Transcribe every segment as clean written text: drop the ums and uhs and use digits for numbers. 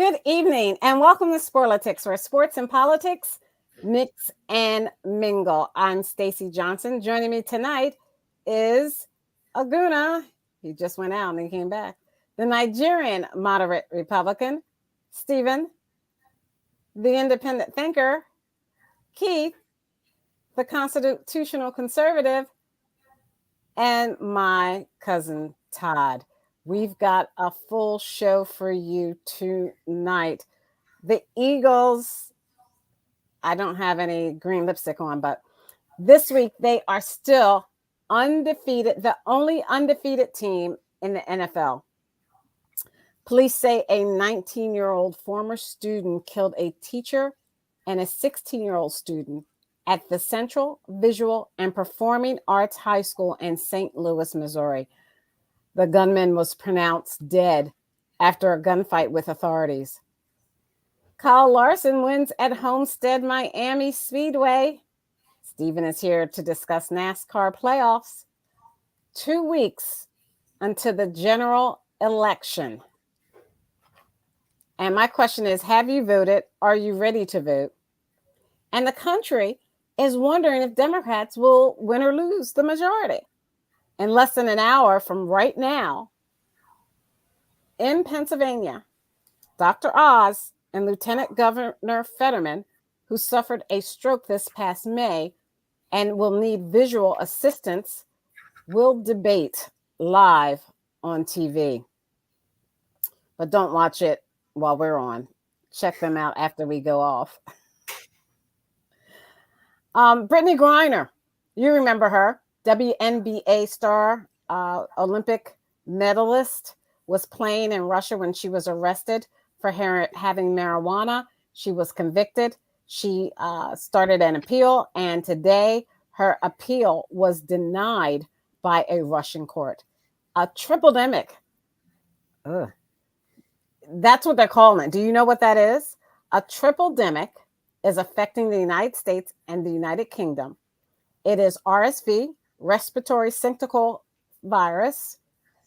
Good evening and welcome to Sporlitics, where sports and politics mix and mingle. I'm Stacey Johnson. Joining me tonight is Aguna. He just went out and he came back. The Nigerian moderate Republican, Stephen, the independent thinker, Keith, the constitutional conservative, and my cousin Todd. We've got a full show for you tonight. The Eagles, I don't have any green lipstick on, but this week they are still undefeated, the only undefeated team in the NFL. Police say a 19-year-old former student killed a teacher and a 16-year-old student at the Central Visual and Performing Arts High School in St. Louis, Missouri. The gunman was pronounced dead after a gunfight with authorities. Kyle Larson wins at Homestead Miami Speedway. Stephen is here to discuss NASCAR playoffs. 2 weeks until the general election. And my question is, have you voted? Are you ready to vote? And the country is wondering if Democrats will win or lose the majority. In less than an hour from right now, in Pennsylvania, Dr. Oz and Lieutenant Governor Fetterman, who suffered a stroke this past May and will need visual assistance, will debate live on TV. But don't watch it while we're on. Check them out after we go off. Brittany Griner, you remember her, WNBA star, Olympic medalist, was playing in Russia when she was arrested for having marijuana. She was convicted. She started an appeal, and today her appeal was denied by a Russian court. A triple-demic. Ugh. That's what they're calling it. Do you know what that is? A triple-demic is affecting the United States and the United Kingdom. It is RSV, respiratory syncytial virus,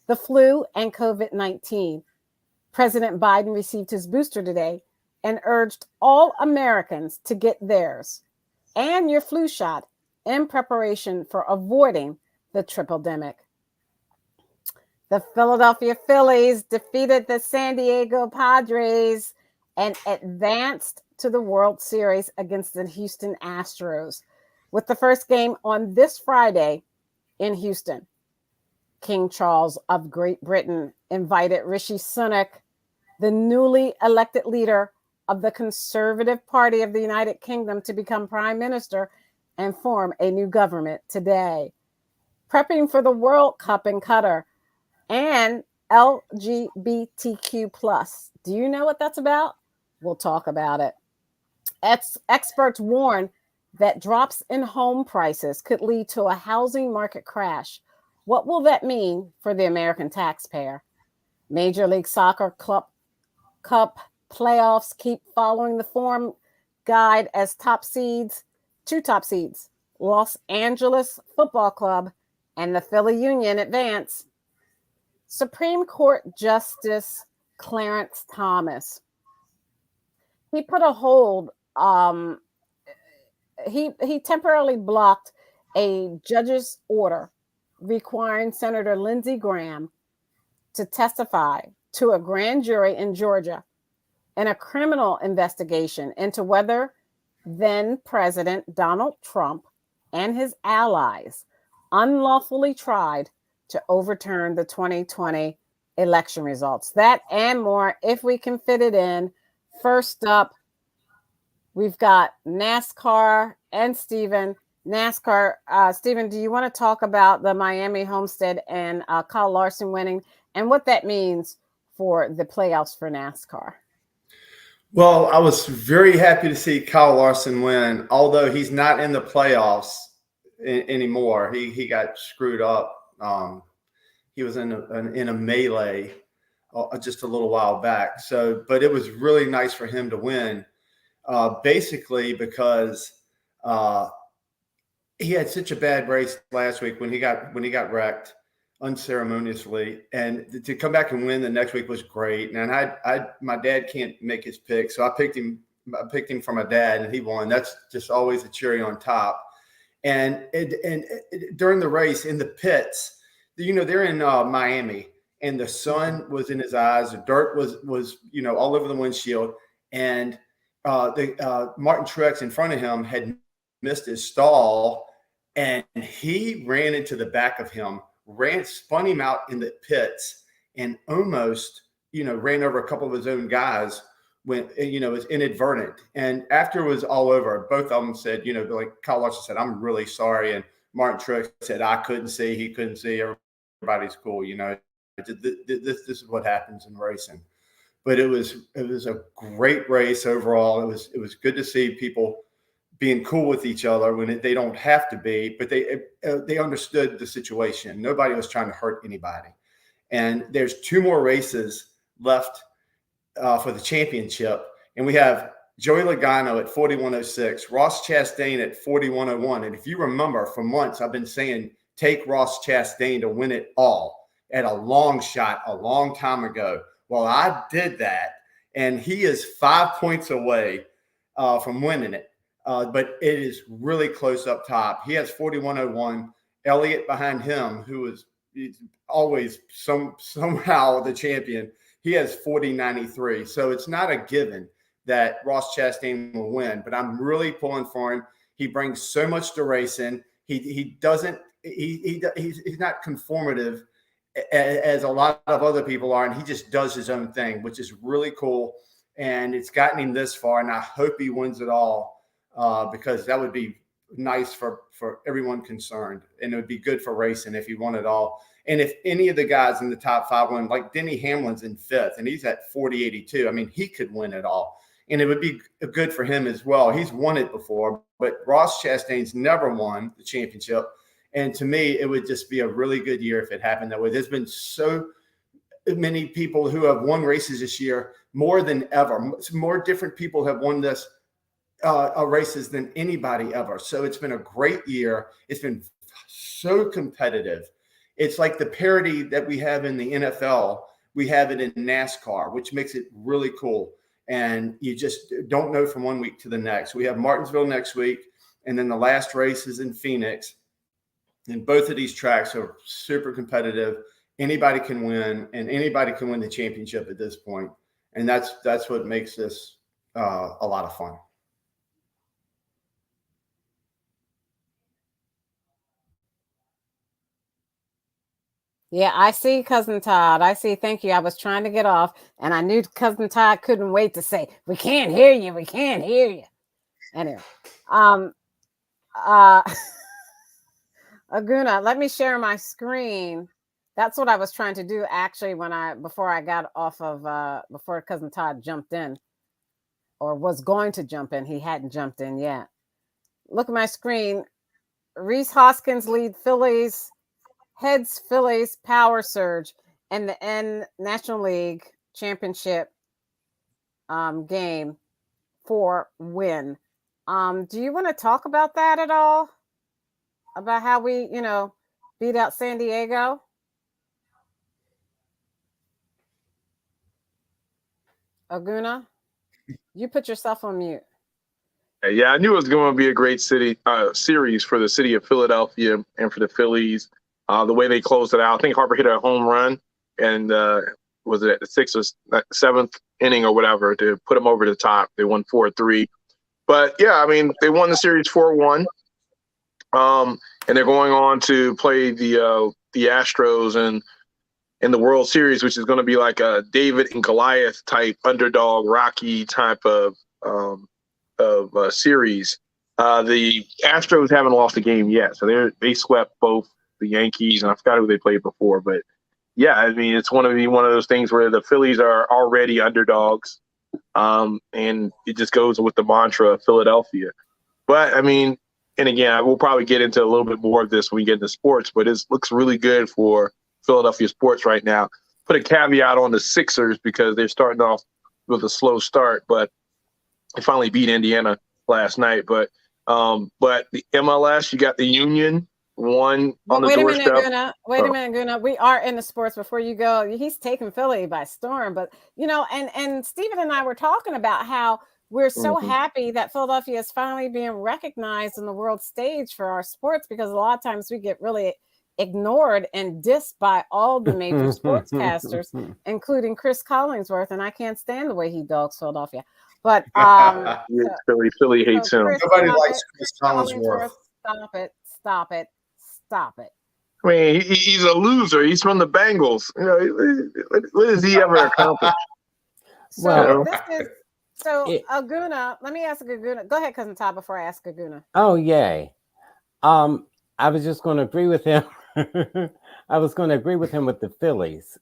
the flu, and COVID-19. President Biden received his booster today and urged all Americans to get theirs and your flu shot in preparation for avoiding the triple-demic. The Philadelphia Phillies defeated the San Diego Padres and advanced to the World Series against the Houston Astros, with the first game on this Friday in Houston. King Charles of Great Britain invited Rishi Sunak, the newly elected leader of the Conservative Party of the United Kingdom, to become Prime Minister and form a new government today. Prepping for the World Cup in Qatar and LGBTQ+. Do you know what that's about? We'll talk about it. Experts warn that drops in home prices could lead to a housing market crash. What will that mean for the American taxpayer? Major League Soccer Cup playoffs keep following the form guide as two top seeds, Los Angeles Football Club and the Philly Union, advance. Supreme Court Justice Clarence Thomas, he put a hold. He temporarily blocked a judge's order requiring Senator Lindsey Graham to testify to a grand jury in Georgia in a criminal investigation into whether then President Donald Trump and his allies unlawfully tried to overturn the 2020 election results. That and more, if we can fit it in. First up, we've got NASCAR and Stephen. NASCAR, Stephen, do you want to talk about the Miami Homestead and Kyle Larson winning and what that means for the playoffs for NASCAR? Well, I was very happy to see Kyle Larson win, although he's not in the playoffs anymore. He got screwed up. He was in a melee just a little while back. But it was really nice for him to win, basically because he had such a bad race last week when he got wrecked. unceremoniously, and to come back and win the next week was great. And my dad can't make his pick, so I picked him. I picked him for my dad, and he won. That's just always a cherry on top. And during the race in the pits, they're in Miami, and the sun was in his eyes. The dirt was all over the windshield, and Martin Truex in front of him had missed his stall, and he ran into the back of him, spun him out in the pits, and almost ran over a couple of his own guys when it was inadvertent. And after it was all over, both of them said, like Kyle Larson said, "I'm really sorry," and Martin Truex said, "I couldn't see, he couldn't see, everybody's cool." This is what happens in racing. But it was a great race overall. It was good to see people being cool with each other when they don't have to be, but they understood the situation. Nobody was trying to hurt anybody. And there's 2 more races left for the championship, and we have Joey Logano at 41.06, Ross Chastain at 41.01. And if you remember, for months I've been saying take Ross Chastain to win it all at a long shot a long time ago. Well, I did that, and he is 5 points away from winning it. But it is really close up top. He has 41.01. Elliott behind him, who is always somehow the champion, he has 40.93. So it's not a given that Ross Chastain will win, but I'm really pulling for him. He brings so much to racing. He's not conformative as a lot of other people are, and he just does his own thing, which is really cool. And it's gotten him this far, and I hope he wins it all because that would be nice for everyone concerned, and it would be good for racing if he won it all. And if any of the guys in the top 5 win, like Denny Hamlin's in 5th, and he's at 40.82, I mean, he could win it all. And it would be good for him as well. He's won it before, but Ross Chastain's never won the championship. And to me, it would just be a really good year if it happened that way. There's been so many people who have won races this year, more than ever. More different people have won this races than anybody ever. So it's been a great year. It's been so competitive. It's like the parity that we have in the NFL. We have it in NASCAR, which makes it really cool. And you just don't know from one week to the next. We have Martinsville next week, and then the last race is in Phoenix. And both of these tracks are super competitive. Anybody can win, and anybody can win the championship at this point. And that's what makes this a lot of fun. Yeah, I see, Cousin Todd. I see. Thank you. I was trying to get off, and I knew Cousin Todd couldn't wait to say, "We can't hear you. We can't hear you." Anyway, Aguna, let me share my screen. That's what I was trying to do actually before I got off of before Cousin Todd jumped in, or was going to jump in. He hadn't jumped in yet. Look at my screen. Reese Hoskins lead Phillies. Heads Phillies power surge and the N National League Championship game for win. Do you want to talk about that at all? About how we, beat out San Diego? Aguna, you put yourself on mute. Yeah, I knew it was going to be a great series for the city of Philadelphia and for the Phillies. The way they closed it out, I think Harper hit a home run, and was it at the 6th or 7th inning or whatever to put them over the top. They won 4-3. But yeah, I mean, they won the series 4-1, and they're going on to play the Astros in the World Series, which is going to be like a David and Goliath type underdog, Rocky type of series. The Astros haven't lost a game yet, so they swept both the Yankees, and I forgot who they played before. But yeah, I mean, it's one of those things where the Phillies are already underdogs, and it just goes with the mantra of Philadelphia. But I mean, and again, we'll probably get into a little bit more of this when we get into sports, but it looks really good for Philadelphia sports right now. Put a caveat on the Sixers because they're starting off with a slow start, but they finally beat Indiana last night. But the MLS, you got the Union one on the wait a doorstep. minute, Guna. Wait a minute, Guna. We are in the sports before you go. He's taking Philly by storm, but and Stephen and I were talking about how we're so happy that Philadelphia is finally being recognized on the world stage for our sports, because a lot of times we get really ignored and dissed by all the major sportscasters, including Chris Collingsworth, and I can't stand the way he dogs Philadelphia. But Philly hates him. Nobody likes Chris Collinsworth. Stop it. I mean, he's a loser. He's from the Bengals. What has he ever accomplished? Aguna, let me ask Aguna. Go ahead, Cousin Todd, before I ask Aguna. Oh, yay. I was just going to agree with him. I was going to agree with him with the Phillies.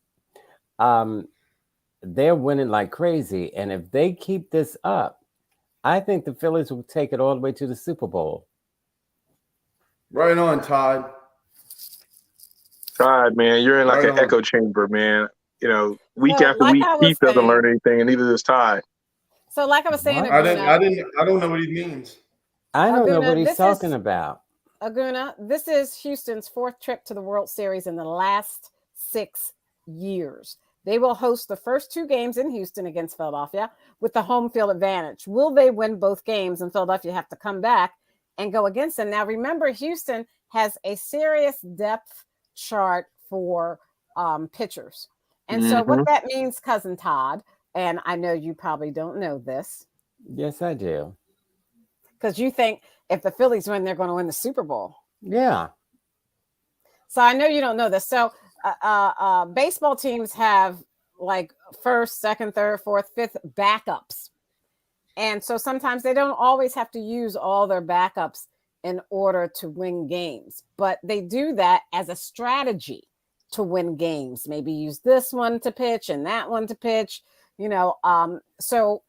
They're winning like crazy. And if they keep this up, I think the Phillies will take it all the way to the Super Bowl. Right on, Todd. Todd, man, you're in like an echo chamber, man. Week after week, Keith doesn't learn anything, and neither does Todd. So, like I was saying, I don't know what he means. I don't know what he's talking about. Aguna, this is Houston's 4th trip to the World Series in the last 6 years. They will host the first 2 games in Houston against Philadelphia with the home field advantage. Will they win both games and Philadelphia have to come back and go against them? Now, remember, Houston has a serious depth chart for pitchers. And so what that means, Cousin Todd, and I know you probably don't know this. Yes, I do. Because you think if the Phillies win, they're going to win the Super Bowl. Yeah. So I know you don't know this. So baseball teams have like 1st, 2nd, 3rd, 4th, 5th backups. And so sometimes they don't always have to use all their backups in order to win games. But they do that as a strategy to win games. Maybe use this one to pitch and that one to pitch. So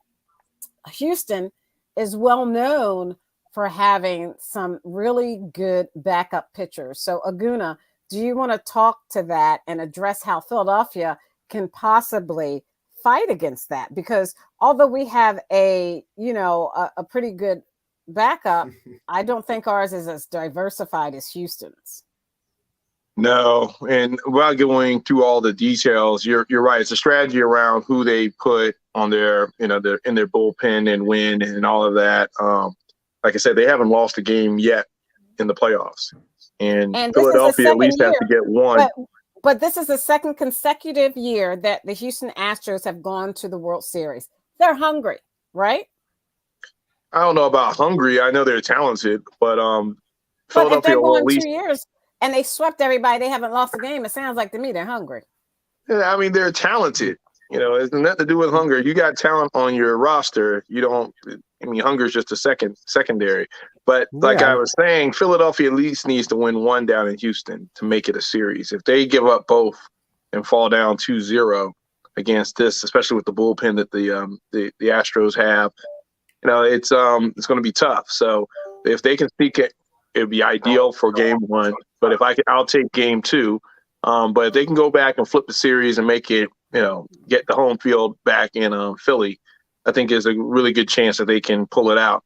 Houston is well known for having some really good backup pitchers. So Aguna, do you want to talk to that and address how Philadelphia can possibly fight against that? Because although we have a pretty good backup, I don't think ours is as diversified as Houston's. No, and without going through all the details, you're right. It's a strategy around who they put on their, in their bullpen and win and all of that. Like I said, they haven't lost a game yet in the playoffs, and Philadelphia at least has to get one. But this is the 2nd consecutive year that the Houston Astros have gone to the World Series. They're hungry, right? I don't know about hungry. I know they're talented, but Philadelphia if they're going 2 years and they swept everybody, they haven't lost a game. It sounds like to me they're hungry. Yeah, I mean, they're talented. It's nothing to do with hunger. You got talent on your roster. You don't. I mean, hunger is just a secondary. But like I was saying, Philadelphia at least needs to win one down in Houston to make it a series. If they give up both and fall down 2-0 against this, especially with the bullpen that the Astros have, it's going to be tough. So if they can sneak it, it'd be ideal for game 1. But I'll take game 2. But if they can go back and flip the series and make it, get the home field back in Philly, I think is a really good chance that they can pull it out.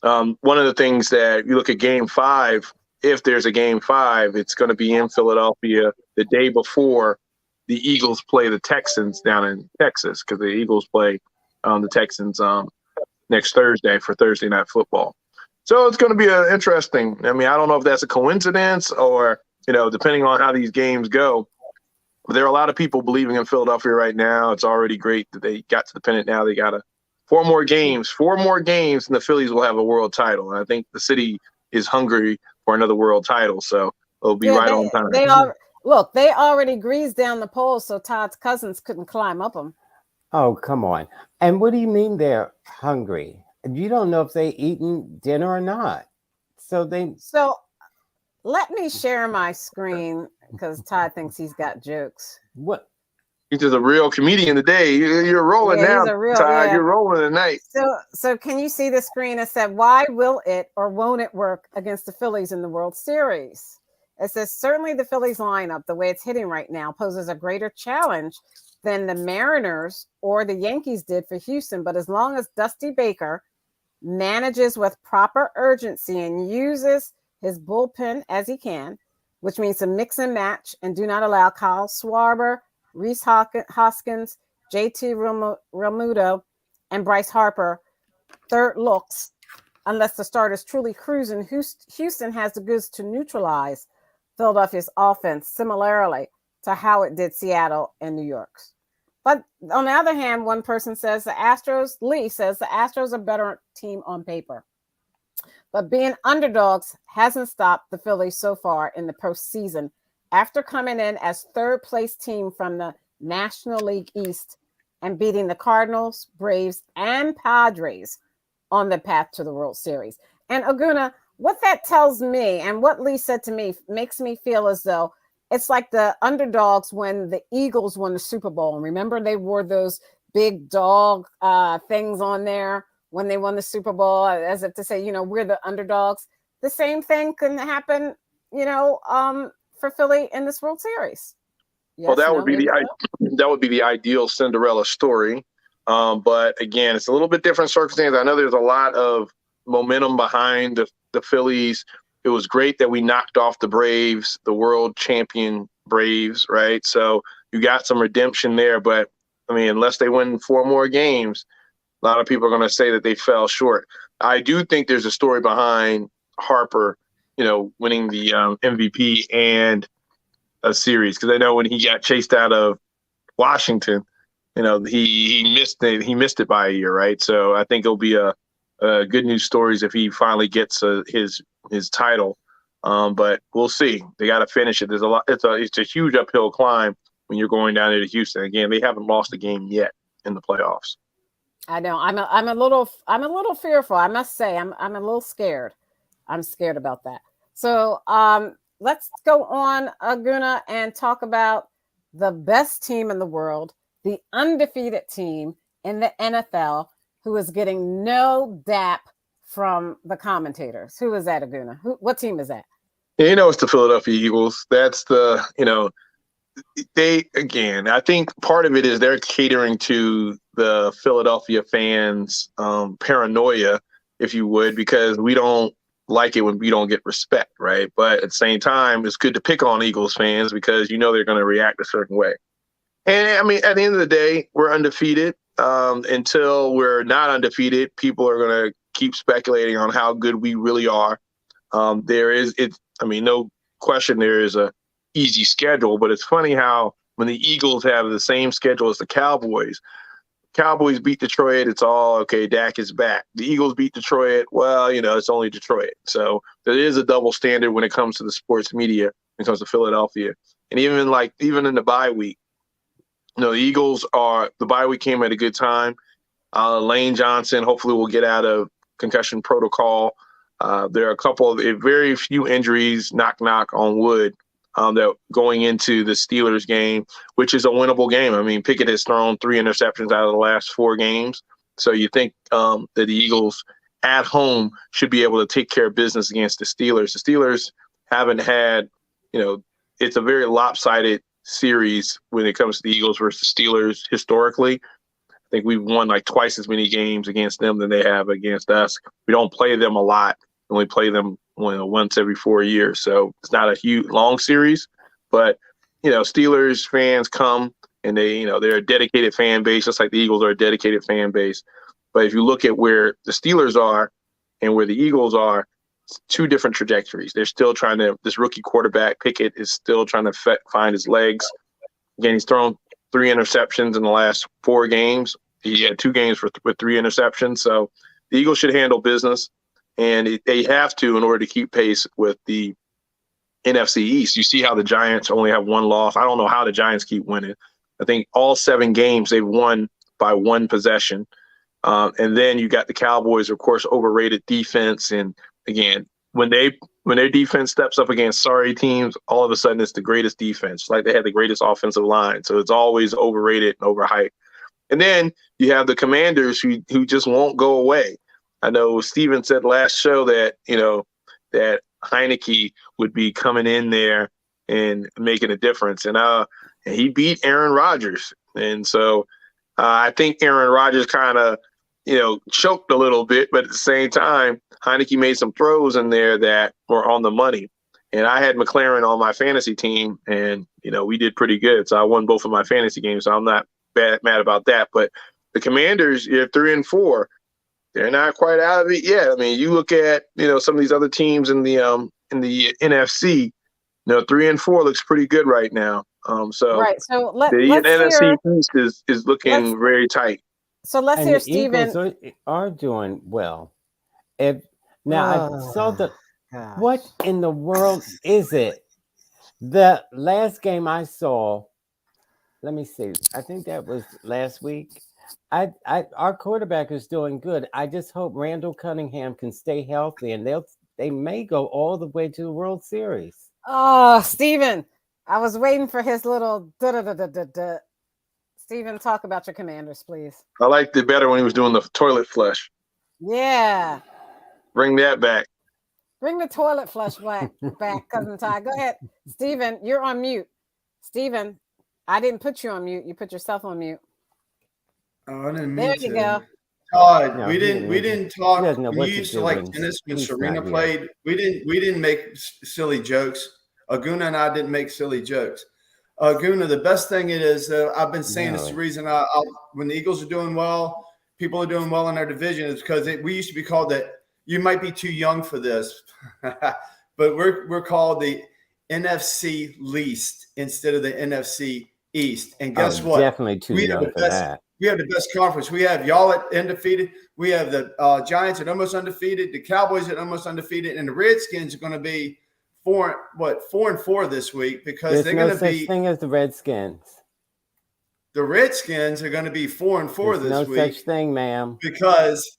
One of the things that you look at game 5, if there's a game 5, it's going to be in Philadelphia the day before the Eagles play the Texans down in Texas, because the Eagles play the Texans next Thursday for Thursday Night Football. So it's going to be interesting. I mean, I don't know if that's a coincidence or, depending on how these games go. But there are a lot of people believing in Philadelphia right now. It's already great that they got to the pennant now. They got 4 more games, and the Phillies will have a world title. And I think the city is hungry for another world title. So it'll be on time. They already greased down the poles so Todd's cousins couldn't climb up them. Oh, come on. And what do you mean they're hungry? You don't know if they eaten dinner or not. So let me share my screen because Todd thinks he's got jokes. What? He's just a real comedian today. You're rolling now, Todd. You're rolling tonight. So can you see the screen? It said, why will it or won't it work against the Phillies in the World Series? It says, certainly the Phillies lineup, the way it's hitting right now, poses a greater challenge than the Mariners or the Yankees did for Houston. But as long as Dusty Baker manages with proper urgency and uses his bullpen as he can, which means to mix and match and do not allow Kyle Schwarber, Reese Hoskins, JT Realmuto, and Bryce Harper third looks unless the starter is truly cruising. Houston has the goods to neutralize Philadelphia's offense similarly to how it did Seattle and New York's. But on the other hand, one person says Lee says the Astros are a better team on paper. But being underdogs hasn't stopped the Phillies so far in the postseason after coming in as third place team from the National League East and beating the Cardinals, Braves, and Padres on the path to the World Series. And Aguna, what that tells me and what Lee said to me makes me feel as though it's like the underdogs when the Eagles won the Super Bowl. And remember, they wore those big dog things on there when they won the Super Bowl, as if to say, we're the underdogs. The same thing can happen, for Philly in this World Series. Yes, well, that would be the ideal Cinderella story. But again, it's a little bit different circumstance. I know there's a lot of momentum behind the Phillies. It was great that we knocked off the Braves, the world champion Braves, right? So you got some redemption there. But, I mean, unless they win 4 more games, a lot of people are going to say that they fell short. I do think there's a story behind Harper, winning the MVP and a series. Because I know when he got chased out of Washington, he missed it by a year, right? So I think it'll be a good news stories if he finally gets his title. But we'll see. They got to finish it. There's a lot. It's a huge uphill climb when you're going down to Houston. Again, they haven't lost a game yet in the playoffs. I know. I'm a little fearful. I must say, I'm a little scared. I'm scared about that. So let's go on, Aguna, and talk about the best team in the world, the undefeated team in the NFL, who is getting no dap from the commentators. Who is that, Aguna? What team is that? It's the Philadelphia Eagles. That's I think part of it is they're catering to the Philadelphia fans' paranoia, if you would, because we don't like it when we don't get respect, right? But at the same time, it's good to pick on Eagles fans because they're going to react a certain way. And I mean, at the end of the day, we're undefeated. Until we're not undefeated, people are going to keep speculating on how good we really are. No question there is a easy schedule, but it's funny how when the Eagles have the same schedule as the Cowboys beat Detroit, it's all okay, Dak is back. The Eagles beat Detroit, well, it's only Detroit. So there is a double standard when it comes to the sports media, when it comes to Philadelphia. And even in the bye week, the bye week came at a good time. Lane Johnson hopefully will get out of concussion protocol. There are a couple of very few injuries, knock on wood, that going into the Steelers game, which is a winnable game. I mean, Pickett has thrown 3 interceptions out of the last 4 games. So you think that the Eagles at home should be able to take care of business against the Steelers. The Steelers haven't had, it's a very lopsided series when it comes to the Eagles versus Steelers historically. I think we've won like twice as many games against them than they have against us. We don't play them a lot. We only play them once every 4 years. So it's not a huge long series, but Steelers fans come and they're a dedicated fan base, just like the Eagles are a dedicated fan base. But if you look at where the Steelers are and where the Eagles are, it's 2 different trajectories. They're still this rookie quarterback, Pickett, is still trying to find his legs. Again, he's thrown 3 interceptions in the last 4 games. He had 2 games with 3 interceptions. So the Eagles should handle business, and they have to in order to keep pace with the NFC East. You see how the Giants only have 1 loss. I don't know how the Giants keep winning. I think all 7 games they've won by 1 possession. And then you got the Cowboys, of course, overrated defense. And again, when their defense steps up against sorry teams, all of a sudden it's the greatest defense. Like they had the greatest offensive line. So it's always overrated and overhyped. And then you have the Commanders who just won't go away. I know Steven said last show that, that Heineke would be coming in there and making a difference. And he beat Aaron Rodgers. And so I think Aaron Rodgers kind of, choked a little bit, but at the same time, Heineke made some throws in there that were on the money. And I had McLaren on my fantasy team, and we did pretty good. So I won both of my fantasy games. So I'm not mad about that. But the Commanders, you're 3-4. They're not quite out of it yet. I mean, you look at some of these other teams in the NFC. 3-4 looks pretty good right now. So right. So the let's NFC hear. East is looking very tight. So let's And hear the Steven. Eagles are doing well. I saw what in the world is it? The last game I saw, let me see. I think that was last week. Our quarterback is doing good. I just hope Randall Cunningham can stay healthy, and they may go all the way to the World Series. Oh, Steven, I was waiting for his little da-da-da-da-da-da. Steven, talk about your Commanders, please. I liked it better when he was doing the toilet flush. Yeah. Bring that back. Bring the toilet flush back, Cousin Ty. Go ahead. Steven, you're on mute. Steven, I didn't put you on mute. You put yourself on mute. Oh, I didn't mean There to. you go. Todd, No, we didn't talk. When you used to like tennis when Serena played, we didn't make silly jokes. Aguna and I didn't make silly jokes. Aguna, the best thing it is, I've been saying it's the reason when the Eagles are doing well, people are doing well in our division is because we used to be called that. You might be too young for this, but we're called the NFC least instead of the NFC East. And guess what? Definitely too young for that. We have the best conference. We have y'all at undefeated. We have the Giants at almost undefeated, the Cowboys at almost undefeated, and the Redskins are going to be 4-4 this week because they're going to be. There's no such thing as the Redskins. The Redskins are going to be 4-4 this week. No such thing, ma'am. Because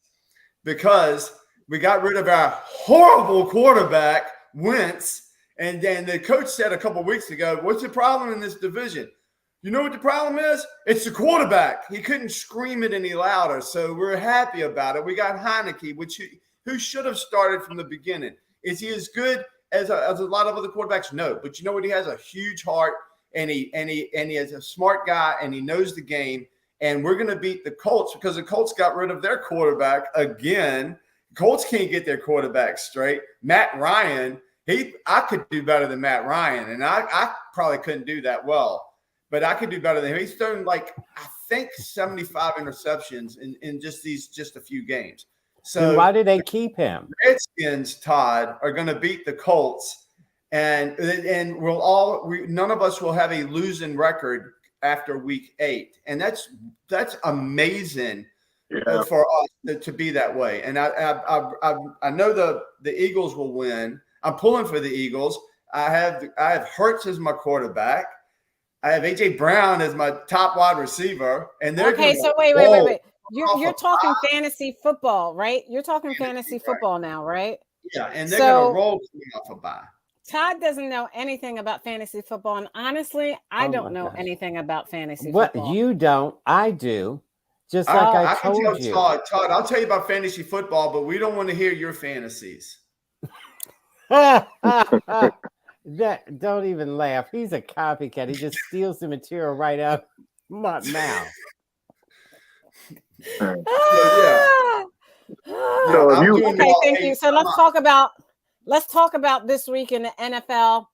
we got rid of our horrible quarterback, Wentz, and then the coach said a couple of weeks ago, "What's the problem in this division?" You know what the problem is? It's the quarterback. He couldn't scream it any louder, so we're happy about it. We got Heineke, who should have started from the beginning. Is he as good as a lot of other quarterbacks? No, but you know what? He has a huge heart, and he is a smart guy, and he knows the game. And we're going to beat the Colts because the Colts got rid of their quarterback again. Colts can't get their quarterback straight. Matt Ryan, I could do better than Matt Ryan, and I probably couldn't do that well. But I could do better than him. He's thrown I think 75 interceptions in just a few games. So then why did they keep him? Redskins, Todd, are going to beat the Colts, and none of us will have a losing record after week 8, and that's amazing for us to be that way. And I know the Eagles will win. I'm pulling for the Eagles. I have Hurts as my quarterback. I have A.J. Brown as my top wide receiver, and they're okay. So wait. You're talking fantasy football, right? You're talking fantasy football now, right? Yeah, and they're going to roll off a bye. Todd doesn't know anything about fantasy football, and honestly, I don't know anything about fantasy football. What you don't, I do. Just like I told you. Todd, I'll tell you about fantasy football, but we don't want to hear your fantasies. Don't even laugh. He's a copycat. He just steals the material right out of my mouth. Okay, thank you. So let's talk about this week in the NFL.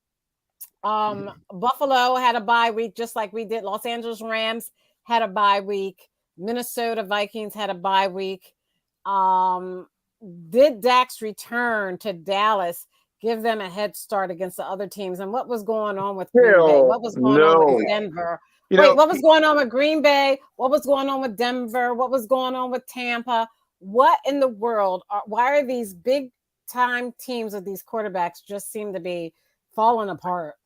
Buffalo had a bye week, just like we did. Los Angeles Rams had a bye week. Minnesota Vikings had a bye week. Did Dak's return to Dallas give them a head start against the other teams? And what was going on with Green Bay? What was going on with Denver? What was going on with Green Bay? What was going on with Denver? What was going on with Tampa? What in the world? Why are these big time teams with these quarterbacks just seem to be falling apart?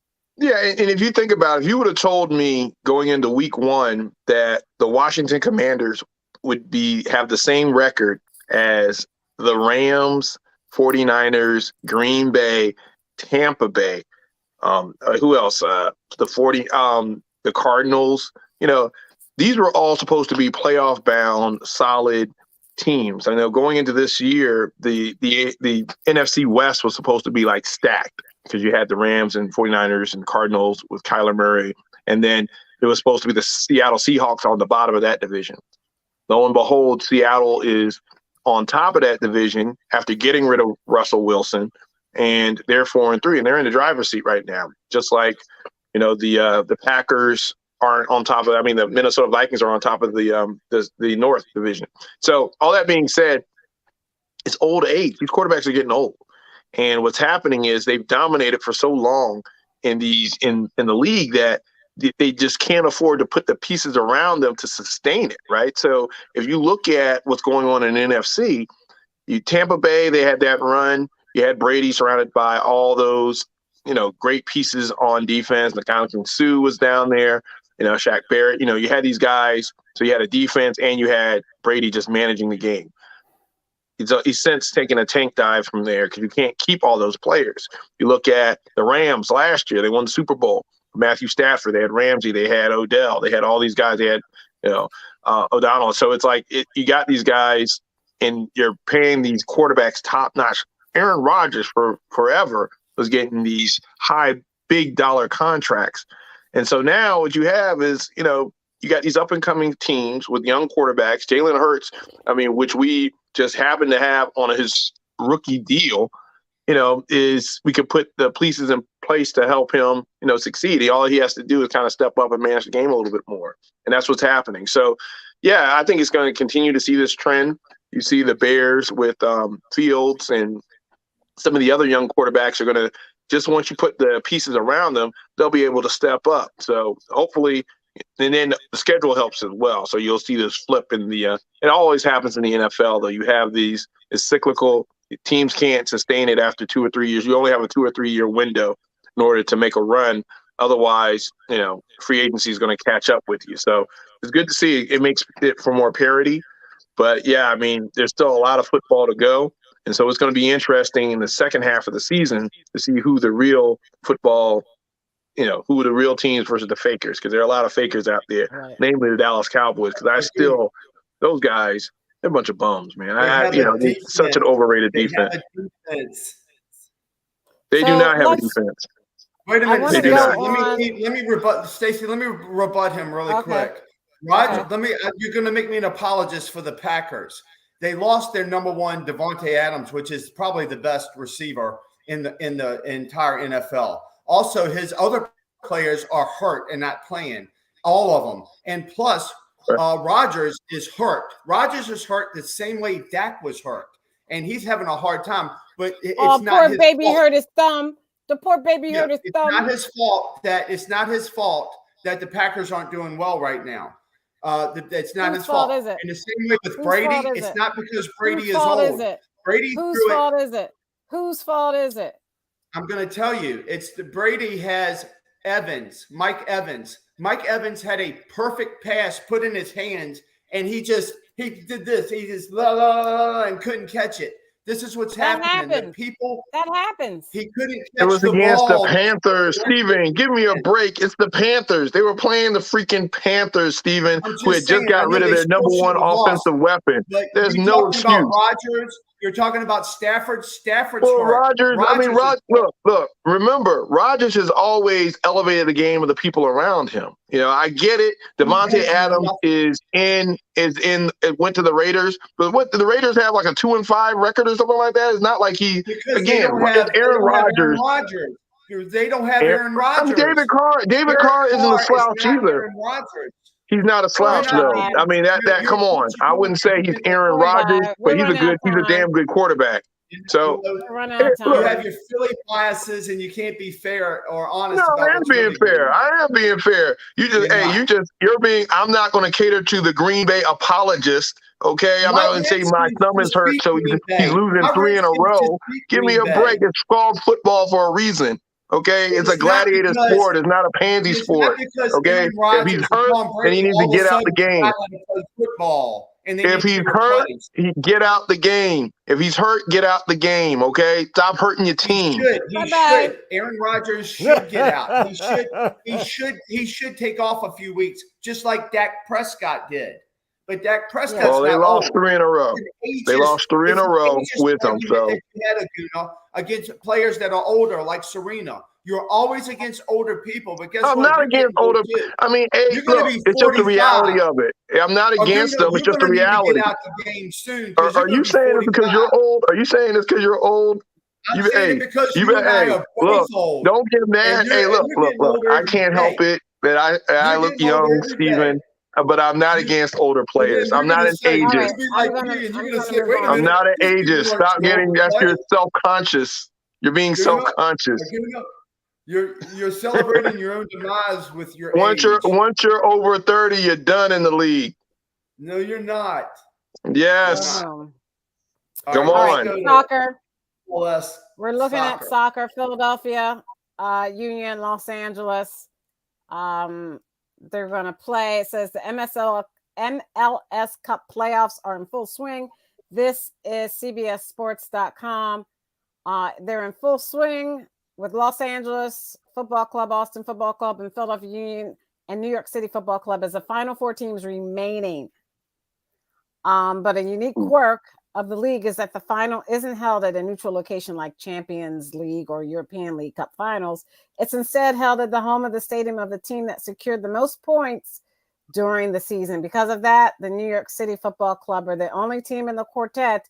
Yeah, and if you think about it, if you would have told me going into week 1 that the Washington Commanders would have the same record as the Rams, 49ers, Green Bay, Tampa Bay, who else? The Cardinals. These were all supposed to be playoff bound, solid teams. I know going into this year, the NFC West was supposed to be stacked because you had the Rams and 49ers and Cardinals with Kyler Murray, and then it was supposed to be the Seattle Seahawks on the bottom of that division. Lo and behold, Seattle is on top of that division after getting rid of Russell Wilson. and they're 4-3, and they're in the driver's seat right now. Just like, the Packers aren't on top of. I mean, the Minnesota Vikings are on top of the North Division. So all that being said, it's old age. These quarterbacks are getting old, and what's happening is they've dominated for so long in the league that they just can't afford to put the pieces around them to sustain it, right? So if you look at what's going on in NFC, Tampa Bay, they had that run. You had Brady surrounded by all those, great pieces on defense. Ndamukong Suh was down there, Shaq Barrett. You had these guys. So you had a defense and you had Brady just managing the game. He's since taken a tank dive from there because you can't keep all those players. You look at the Rams last year; they won the Super Bowl. Matthew Stafford, they had Ramsey, they had Odell, they had all these guys. They had, O'Donnell. So it's like you got these guys, and you're paying these quarterbacks top notch. Aaron Rodgers for forever was getting these high, big dollar contracts, and so now what you have is, you got these up and coming teams with young quarterbacks. Jalen Hurts, which we just happen to have on his rookie deal, is we could put the pieces in place to help him, succeed. All he has to do is kind of step up and manage the game a little bit more. And that's what's happening. So, yeah, I think it's going to continue to see this trend. You see the Bears with Fields, and some of the other young quarterbacks are going to, just once you put the pieces around them, they'll be able to step up. So hopefully, and then the schedule helps as well. So you'll see this flip in it always happens in the NFL, though. You have it's cyclical. Teams can't sustain it after 2 or 3 years. You only have a 2 or 3 year window in order to make a run. Otherwise, free agency is going to catch up with you. So it's good to see. It makes it for more parity. But, yeah, there's still a lot of football to go. And so it's going to be interesting in the second half of the season to see who the real football – who are the real teams versus the fakers, because there are a lot of fakers out there, right, namely the Dallas Cowboys, because those guys, they're a bunch of bums, man. They're such an overrated defense. They do not have a defense. Wait a minute, Stacey. Let me rebut Stacey. Let me rebut him really quick. Roger, you're going to make me an apologist for the Packers. They lost their number one, Devontae Adams, which is probably the best receiver in the entire NFL. Also, his other players are hurt and not playing, all of them. And plus, Rodgers is hurt. Rodgers is hurt the same way Dak was hurt, and he's having a hard time. But it's not poor his baby fault. Hurt his thumb. The poor baby hurt his thumb. It's not his fault that the Packers aren't doing well right now. It's not his fault. Is it? In the same way with Brady, it's not because Brady is old. Is it? Brady Whose fault is it? Whose fault is it? I'm going to tell you, Brady has Mike Evans. Mike Evans had a perfect pass put in his hands, and he did this. He just and couldn't catch it. This is what's happening. That happens. He couldn't catch the ball. It was against the Panthers, Steven. Give me a break. It's the Panthers. They were playing the freaking Panthers, Steven, who had just got rid of their number one offensive weapon. There's no excuse. Rodgers, you're talking about Stafford. Stafford's Rodgers. Look. Remember, Rodgers has always elevated the game of the people around him. I get it. Devontae Adams went to the Raiders, but what the Raiders have like a 2-5 record or something like that? It's not like Aaron Rodgers. They don't have Aaron Rodgers. David Carr isn't a slouch either. He's not a slouch though. Come on. I wouldn't say he's Aaron Rodgers, but he's a damn good quarterback. So you have your Philly biases, and you can't be fair or honest. No, I am being fair. I am being fair. I'm not going to cater to the Green Bay apologist. Okay, I'm not going to say my thumb is hurt, so he's losing 3 in a row. Give me a break. It's called football for a reason. Okay, it's a gladiator sport. It's not a pansy sport. Okay, if he's hurt, then he needs to get out the game. Football. If he's hurt, get out the game. If he's hurt, get out the game. Okay, stop hurting your team. He should. Aaron Rodgers should get out. He should take off a few weeks, just like Dak Prescott did. But Dak Prescott. Well, they lost 3 in a row. They lost 3 in a row with him. So against players that are older, like Serena. You're always against older people, but guess what? I'm not against older. It's just the reality of it. I'm not against them. It's just the reality. Get out the game soon. Are you saying it's because you're old? Are you saying it's because you're old? I'm saying it because you and I Hey, are both look, old. don't get And mad. you're, Hey, and you're getting look. older I every can't day. help it that I You're look getting older young, every day. Stephen, but I'm not against older But then players. you're I'm not gonna an say you're All gonna right, ageist. be I'm like gonna me, and you're I'm gonna gonna say, move "Wait a I'm on. minute, not an these people ageist. aren't Stop too old getting to that's play." your self-conscious. You're being You're not. self-conscious. You're celebrating your own demise with your Once age. you're over 30, you're done in the league. No, you're not. Yes. You're not. Home. Come All right, All let's right, on. go to soccer. less We're looking at soccer. soccer. Philadelphia Union, Los Angeles. They're going to play. It says the MLS Cup playoffs are in full swing. This is CBSSports.com. They're in full swing with Los Angeles Football Club, Austin Football Club, and Philadelphia Union and New York City Football Club as the final four teams remaining. But a unique quirk of the league is that the final isn't held at a neutral location like Champions League or European League Cup finals. It's instead held at the home of the stadium of the team that secured the most points during the season. Because of that, the New York City Football Club are the only team in the quartet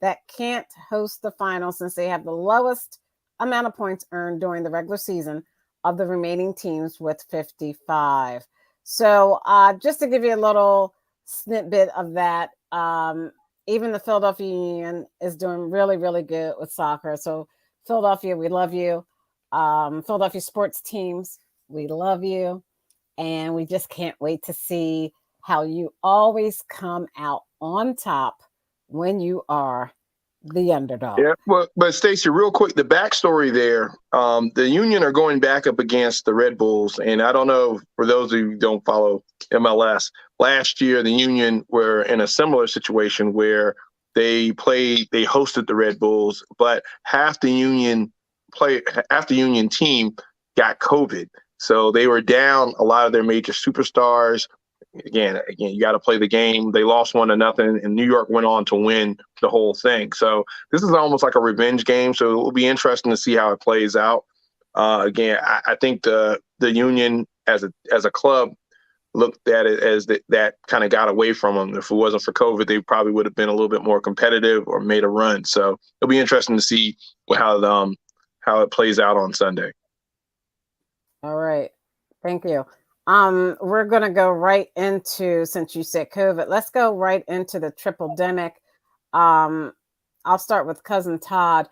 that can't host the final since they have the lowest amount of points earned during the regular season of the remaining teams with 55. So just to give you a little snippet of that, even the Philadelphia Union is doing really, really good with soccer. So Philadelphia, we love you. Philadelphia sports teams, we love you. And we just can't wait to see how you always come out on top when you are the underdog. Yeah, well, but Stacey, real quick, the backstory there, the Union are going back up against the Red Bulls, and I don't know, for those of you who don't follow MLS, last year the Union were in a similar situation where they hosted the Red Bulls, but half the Union team got COVID, so they were down a lot of their major superstars. Again, you got to play the game. They lost 1-0, and New York went on to win the whole thing. So this is almost like a revenge game. So it will be interesting to see how it plays out. Again, I think the Union as a club looked at it as that kind of got away from them. If it wasn't for COVID, they probably would have been a little bit more competitive or made a run. So it'll be interesting to see how it plays out on Sunday. All right. Thank you. We're going to go right into, since you said COVID, let's go right into the triple demic. I'll start with Cousin Todd.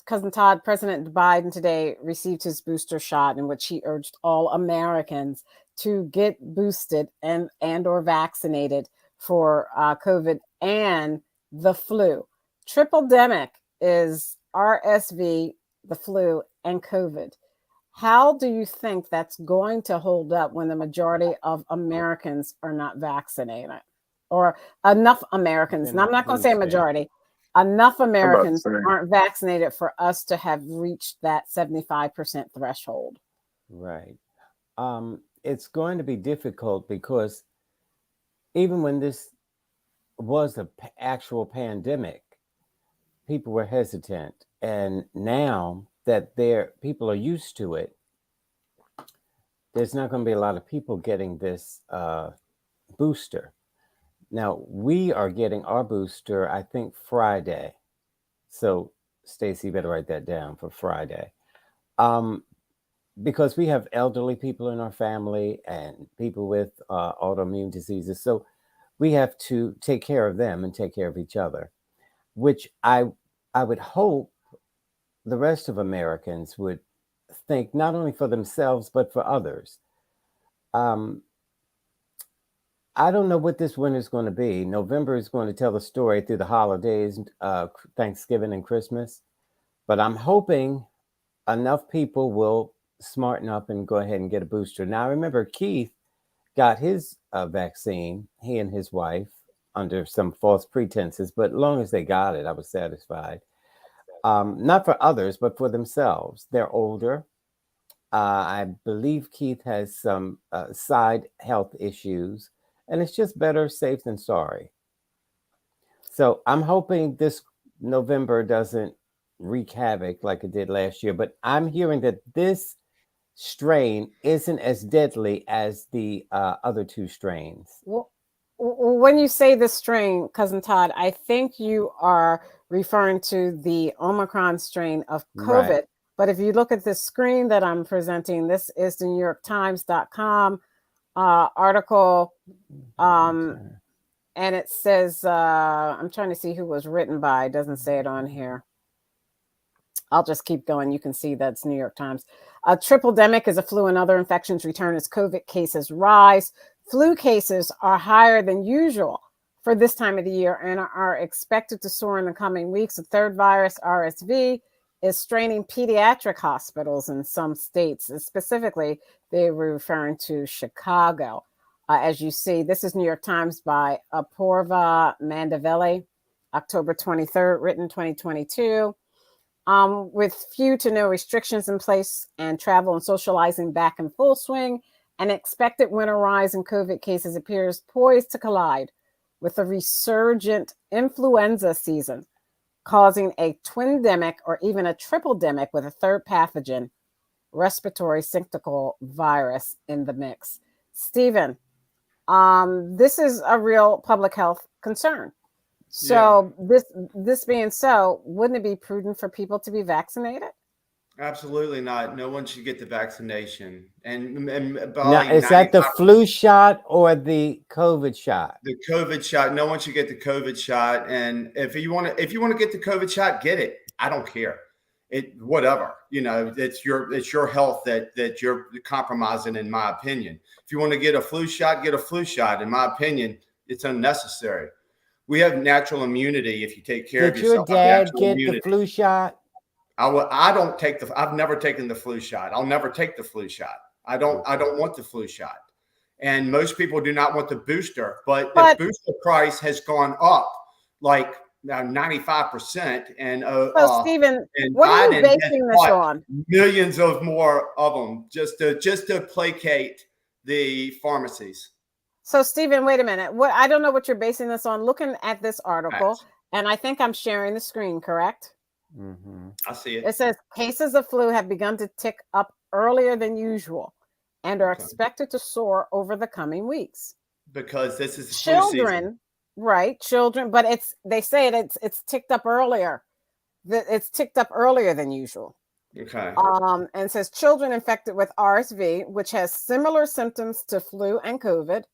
Cousin Todd, President Biden today received his booster shot, in which he urged all Americans to get boosted and or vaccinated for COVID and the flu. Triple demic is RSV, the flu, and COVID. How do you think that's going to hold up when the majority of Americans are not vaccinated, or enough Americans? Now, I'm not going to say a majority. Enough Americans aren't vaccinated for us to have reached that 75% threshold. Right. It's going to be difficult because even when this was an actual pandemic, people were hesitant. And now that people are used to it, there's not going to be a lot of people getting this booster. Now, we are getting our booster, I think, Friday. So, Stacey, you better write that down for Friday. Because we have elderly people in our family and people with autoimmune diseases. So we have to take care of them and take care of each other, which I would hope the rest of Americans would think not only for themselves, but for others. I don't know what this winter is going to be. November is going to tell the story through the holidays, Thanksgiving and Christmas. But I'm hoping enough people will smarten up and go ahead and get a booster. Now, I remember Keith got his vaccine, he and his wife, under some false pretenses. But as long as they got it, I was satisfied. Not for others, but for themselves. They're older. I believe Keith has some side health issues. And it's just better safe than sorry. So I'm hoping this November doesn't wreak havoc like it did last year. But I'm hearing that this strain isn't as deadly as the other two strains. Well, When you say this strain, cousin Todd, I think you are referring to the Omicron strain of COVID. Right. But if you look at this screen that I'm presenting, this is the NewYorkTimes.com article, and it says, I'm trying to see who was written by. It doesn't say it on here. I'll just keep going. You can see that's New York Times. A tripledemic as a flu and other infections return as COVID cases rise. Flu cases are higher than usual for this time of the year and are expected to soar in the coming weeks. A third virus, RSV, is straining pediatric hospitals in some states. Specifically, they were referring to Chicago. As you see, this is New York Times by Apoorva Mandavelli, October 23rd, written 2022. With few to no restrictions in place and travel and socializing back in full swing, an expected winter rise in COVID cases appears poised to collide with a resurgent influenza season, causing a twindemic or even a tripledemic with a third pathogen, respiratory syncytial virus, in the mix. Stephen, this is a real public health concern. So this being so, wouldn't it be prudent for people to be vaccinated? Absolutely not. No one should get the vaccination. And Now, is that the flu shot or the COVID shot? The COVID shot. No one should get the COVID shot. And if you want to get the COVID shot, get it. I don't care. Whatever. It's your health that you're compromising, in my opinion. If you want to get a flu shot, get a flu shot. In my opinion, it's unnecessary. We have natural immunity if you take care of yourself. Did your dad get the flu shot? I've never taken the flu shot. I'll never take the flu shot. I don't want the flu shot. And most people do not want the booster, but the booster price has gone up like 95%. And Stephen, and what are you Biden basing this on? Millions of more of them just to placate the pharmacies. So, Stephen, wait a minute. I don't know what you're basing this on. Looking at this article, and I think I'm sharing the screen, correct? Mm-hmm. I see it. It says cases of flu have begun to tick up earlier than usual and are expected to soar over the coming weeks. Because this is children, right? Children, but they say it's ticked up earlier. It's ticked up earlier than usual. Okay. And says children infected with RSV, which has similar symptoms to flu and COVID,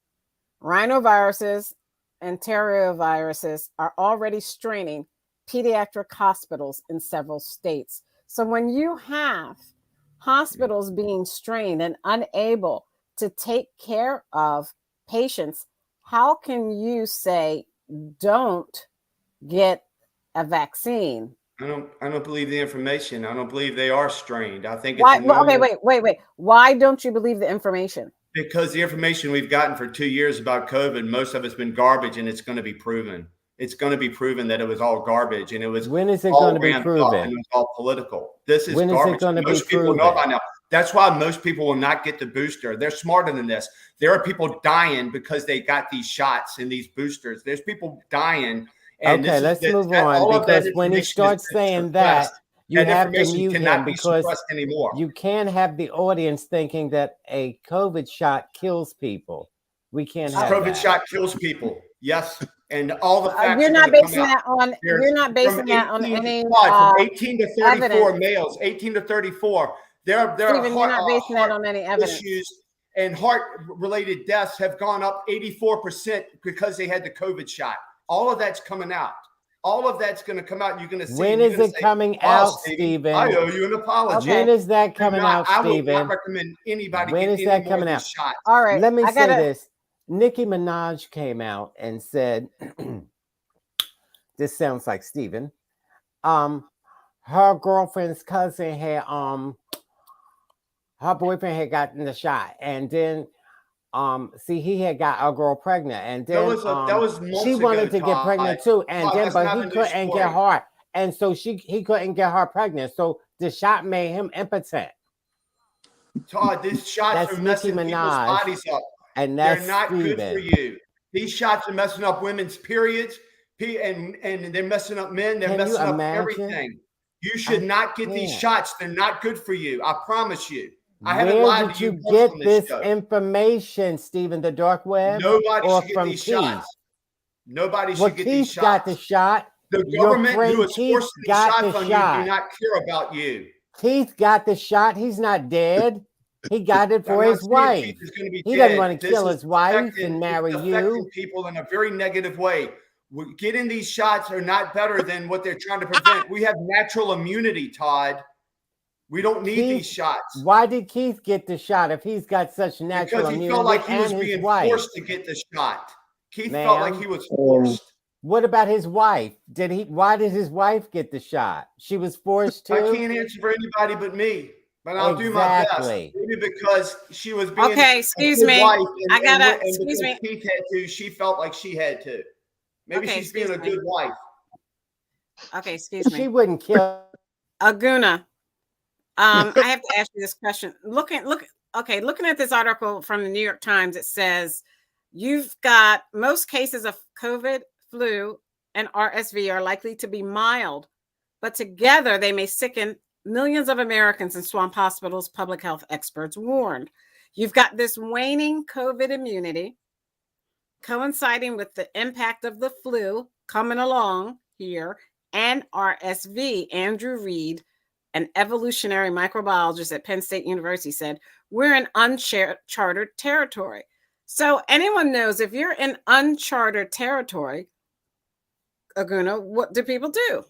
rhinoviruses, and enteroviruses, are already straining pediatric hospitals in several states. So when you have hospitals being strained and unable to take care of patients, how can you say don't get a vaccine? I don't believe the information. I don't believe they are strained. I think Why? Okay, wait. Why don't you believe the information? Because the information we've gotten for 2 years about COVID, most of it's been garbage, and it's going to be proven. It's going to be proven that it was all garbage, and it was. When is it going to be proven? And it was all political. This is when garbage. Is it going to most be people proven? know by now. That's why most people will not get the booster. They're smarter than this. There are people dying because they got these shots and these boosters. There's people dying. And okay, let's move on, because when he starts saying that, you have to mute him, because you can't have the audience thinking that a COVID shot kills people. We can't have COVID that. shot kills people. Yes. And all the facts you're not basing that on. You're not basing that on any. From 18 to 34 evidence. Males, 18 to 34. There are Stephen, you're not basing that on any evidence. Issues and heart-related deaths have gone up 84% because they had the COVID shot. All of that's coming out. All of that's going to come out. You're going to see. When is it coming out, Stephen? I owe you an apology. When is that coming out, Stephen? I would not recommend anybody. When is that coming out? Shots. All right. Let me say this. Nicki Minaj came out and said, this sounds like Stephen. Her girlfriend's cousin had her boyfriend had gotten the shot, and then he had got a girl pregnant, and then that was she wanted to get pregnant too, and then but he couldn't get her, and so he couldn't get her pregnant, so the shot made him impotent. Todd, these shots are messing people's bodies up, and they're not good for you. These shots are messing up women's periods, and they're messing up men. They're messing up everything. You should not get these shots. They're not good for you. I promise you. I haven't Where lied did to you you once get on this this show. information, Stephen? The dark web Nobody or should get from these Keith? shots. Nobody Well, should get these Keith got the shots. shot. The Your government who friend is Keith forcing these got the shots on you do shot. not care about you. Keith got the shot. He's not dead. He got it for I'm not his saying wife. Keith is going to be He dead. doesn't want to This kill is his wife affecting, and marry it's affecting you. people in a very negative way. Getting these shots are not better than what they're trying to prevent. We have natural immunity, Todd. We don't need these shots. Why did Keith get the shot if he's got such natural Because he immunity felt like he was and his being wife? forced to get the shot. Keith felt like he was forced. What about his wife? Why did his wife get the shot? She was forced to? I can't answer for anybody but me, but I'll do my best. Maybe because she was being okay. Excuse me. wife I gotta. and Excuse me. Keith had to. She felt like she had to. Maybe Okay, she's being a good wife. Okay, excuse me. She wouldn't kill Aguna. I have to ask you this question. Looking at this article from the New York Times, it says you've got most cases of COVID, flu, and RSV are likely to be mild, but together they may sicken millions of Americans and swamp hospitals, public health experts warned. You've got this waning COVID immunity coinciding with the impact of the flu coming along here and RSV. Andrew Reed, an evolutionary microbiologist at Penn State University, said, we're in uncharted territory. So anyone knows if you're in uncharted territory, Aguna, what do people do?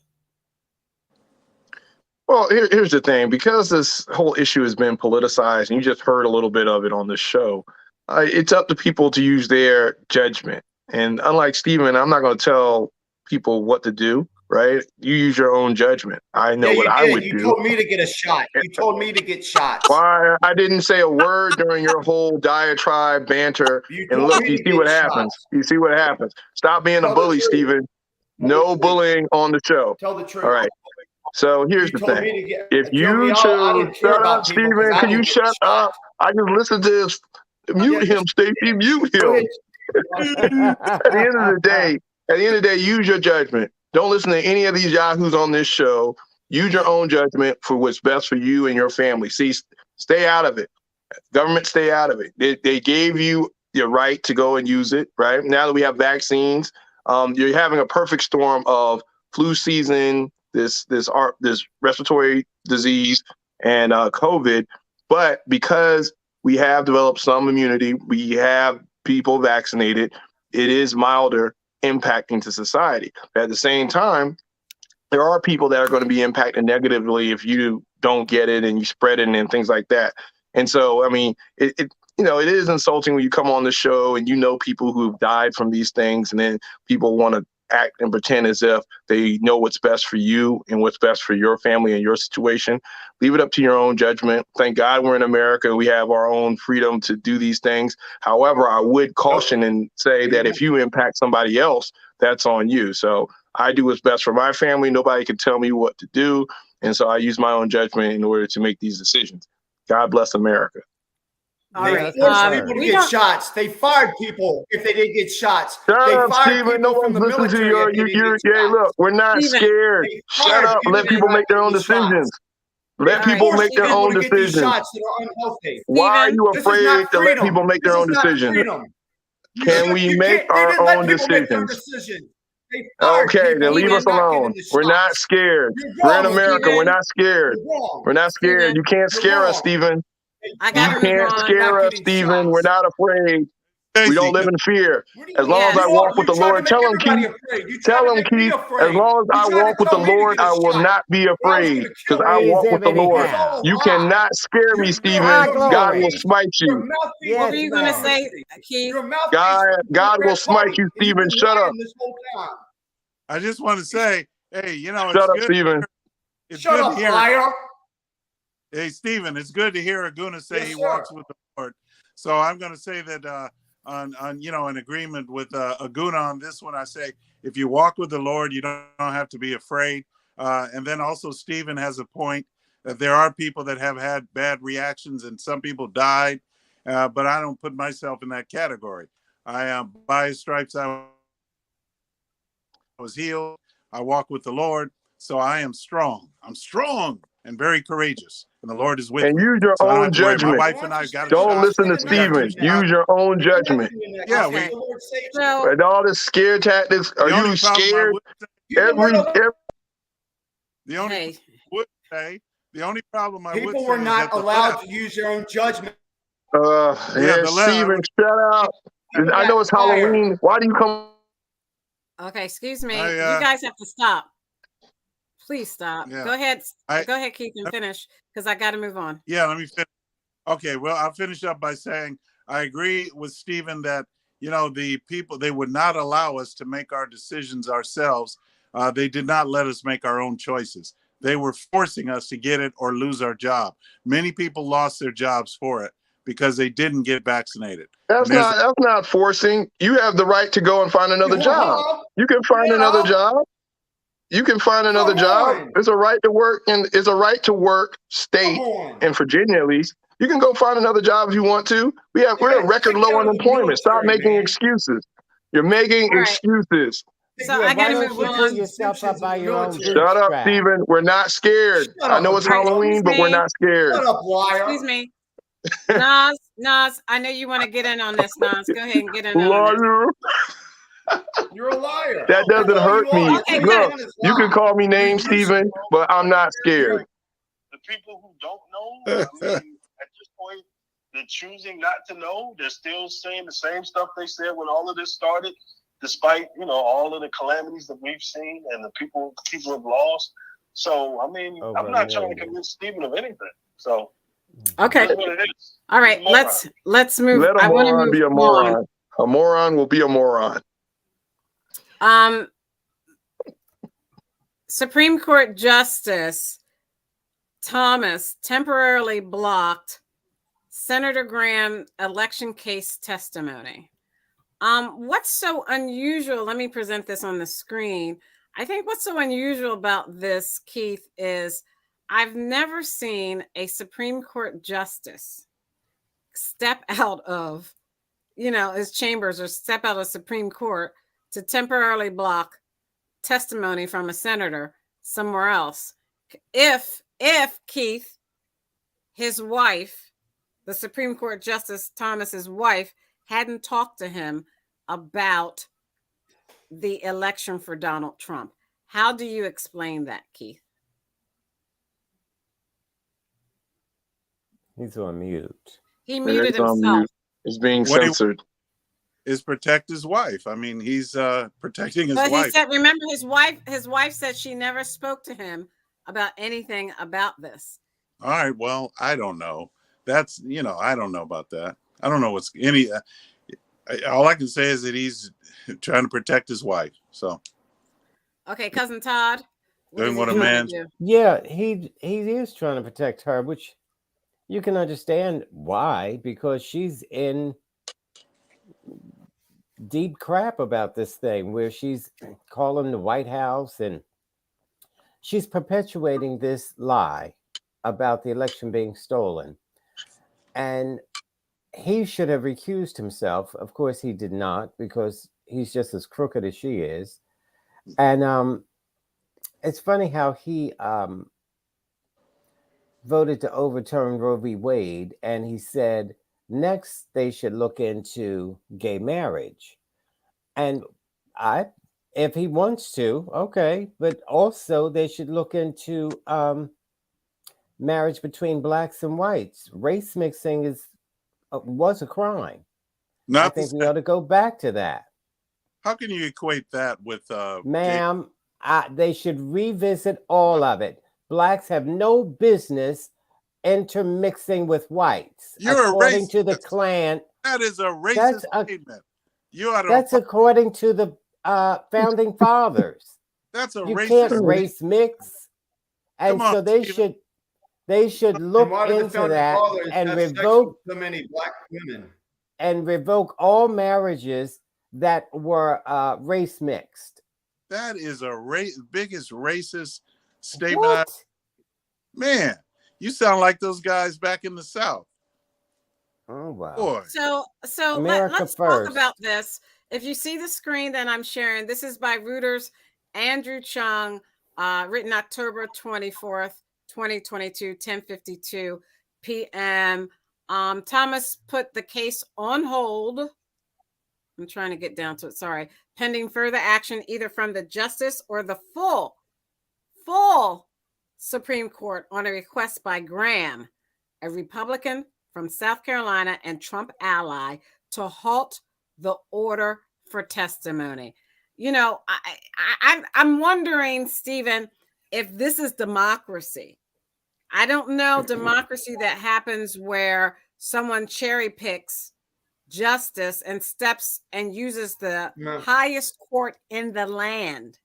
Well, here's the thing. Because this whole issue has been politicized, and you just heard a little bit of it on this show, it's up to people to use their judgment. And unlike Stephen, I'm not going to tell people what to do, right? You use your own judgment. I know what I would do. You told me to get a shot. You told me to get shots. Why? I didn't say a word during your whole diatribe banter. And look, you see what happens. You see what happens. Stop being a bully, Stephen. No bullying on the show. Tell the truth. All right. So here's the thing. If you should shut up, Stephen, can you shut up? I just listened to this. Mute him, Stacey. Mute him. At the end of the day, use your judgment. Don't listen to any of these yahoos on this show. Use your own judgment for what's best for you and your family. See, stay out of it. Government, stay out of it. They gave you your right to go and use it, right? Now that we have vaccines, you're having a perfect storm of flu season, this respiratory disease, and COVID. But because we have developed some immunity, we have people vaccinated, it is milder impacting to society. At the same time, there are people that are going to be impacted negatively if you don't get it and you spread it and things like that. And so, I mean, it is insulting when you come on the show and you know people who've died from these things, and then people want to act and pretend as if they know what's best for you and what's best for your family and your situation. Leave it up to your own judgment. Thank God we're in America and we have our own freedom to do these things. However, I would caution and say that if you impact somebody else, that's on you. So I do what's best for my family. Nobody can tell me what to do. And so I use my own judgment in order to make these decisions. God bless America. They forced people to get shots. They fired people if they didn't get shots. Shut they up, fired Stephen. people No from one's the listening to military. your look, we're not scared. Shut up. Let people make their own decisions. Let people make their own decisions. Shots that are unhealthy. Why are you afraid to let people make their own decisions? Can we make our own decisions? Okay, then leave us alone. We're not scared. We're in America. We're not scared. We're not scared. You can't scare us, Stephen. You can't scare us, Stephen. We're not afraid. We don't live in fear. As long as I walk with the Lord, tell him, Keith. Tell him, Keith. As long as I walk with the Lord, I will not be afraid because I walk with the Lord. You cannot scare me, Stephen. God will smite you. What were you going to say, Keith? God will smite you, Stephen. Shut up. I just want to say, hey, shut up, Stephen. Shut up, liar. Hey, Stephen, it's good to hear Aguna say he walks with the Lord. So I'm going to say that in agreement with Aguna on this one, I say, if you walk with the Lord, you don't have to be afraid. And then also Stephen has a point that there are people that have had bad reactions and some people died, but I don't put myself in that category. I am by his stripes, I was healed. I walk with the Lord. So I am strong. I'm strong and very courageous. and the Lord is with And me. use your So I don't have own to worry. My judgment. wife and I got a Don't shot. listen to We got two Stephen. shots. Use your own judgment. Yeah, Okay. we. And all this scare tactics. Are The only you problem I scared? would say, The only problem I would People say were is not that the allowed left, to use their own judgment. Yeah, the left. Stephen, shut up. I know it's Halloween. Why do you come? Okay, excuse me. I, You guys have to stop. Please stop. Yeah. Go ahead. I- Go ahead, Keith, and finish because I got to move on. Yeah, let me finish. Okay, well, I'll finish up by saying I agree with Stephen that, the people, they would not allow us to make our decisions ourselves. They did not let us make our own choices. They were forcing us to get it or lose our job. Many people lost their jobs for it because they didn't get vaccinated. That's not forcing. You have the right to go and find another job. You can find another job. You can find another job. It's a right to work, and it's a right to work state in Virginia, at least. You can go find another job if you want to. We're at record low unemployment. Stop making excuses. You're making excuses. So I got to move you on. pull yourself up by your own Shut up, bootstraps? Stephen. We're not scared. I know it's Halloween, but we're not scared. Shut up, liar. Excuse me. Nas, I know you want to get in on this, Nas. Go ahead and get in on this. Liar. You're a liar. That doesn't hurt me. Okay, Look, good. you can call me names, Stephen, but I'm not scared. The people who don't know, I mean, at this point, they're choosing not to know. They're still saying the same stuff they said when all of this started, despite, all of the calamities that we've seen and the people have lost. So, I mean, I'm not trying to convince Stephen of anything. So, okay. that's what it is. All right, let's move. Let a moron be a moron. A moron will be a moron. Supreme Court Justice Thomas temporarily blocked Senator Graham election case testimony. What's so unusual? Let me present this on the screen. I think what's so unusual about this, Keith, is I've never seen a Supreme Court justice step out of, his chambers or step out of Supreme Court to temporarily block testimony from a senator somewhere else. If Keith, his wife, the Supreme Court Justice Thomas's wife, hadn't talked to him about the election for Donald Trump. How do you explain that, Keith? He's on mute. He muted himself. He's being censored. Is protect his wife. I mean, he's protecting his wife. He said, remember, his wife said she never spoke to him about anything about this. All right. Well, I don't know. That's, I don't know about that. I don't know what's any. All I can say is that he's trying to protect his wife. So. Okay, Cousin Todd. Doing what a man. Yeah, he is trying to protect her, which you can understand why, because she's in deep crap about this thing where she's calling the White House and she's perpetuating this lie about the election being stolen. And he should have recused himself. Of course, he did not, because he's just as crooked as she is. And it's funny how he voted to overturn Roe v. Wade, and he said next they should look into gay marriage. And if he wants to, okay, but also they should look into marriage between blacks and whites. Race mixing was a crime. I think we ought to go back to that. How can you equate that with ma'am? They should revisit all of it. Blacks have no business intermixing with whites. You're according a racist. To the Klan. That is a racist statement. That's according to the founding fathers. That's a you racist. Can't race mix, and so they should look into that and revoke so many black women and revoke all marriages that were race mixed. That is biggest racist statement. What? Man, you sound like those guys back in the South. Oh wow. Boy. So let's talk about this. If you see the screen that I'm sharing, this is by Reuters' Andrew Chung, written October 24th, 2022, 10:52 p.m. Thomas put the case on hold. I'm trying to get down to it. Sorry. Pending further action either from the justice or the full Supreme Court on a request by Graham, a Republican from South Carolina and Trump ally, to halt the order for testimony. You know, I'm wondering, Stephen, if this is democracy. I don't know democracy that happens where someone cherry picks justice and steps and uses the highest court in the land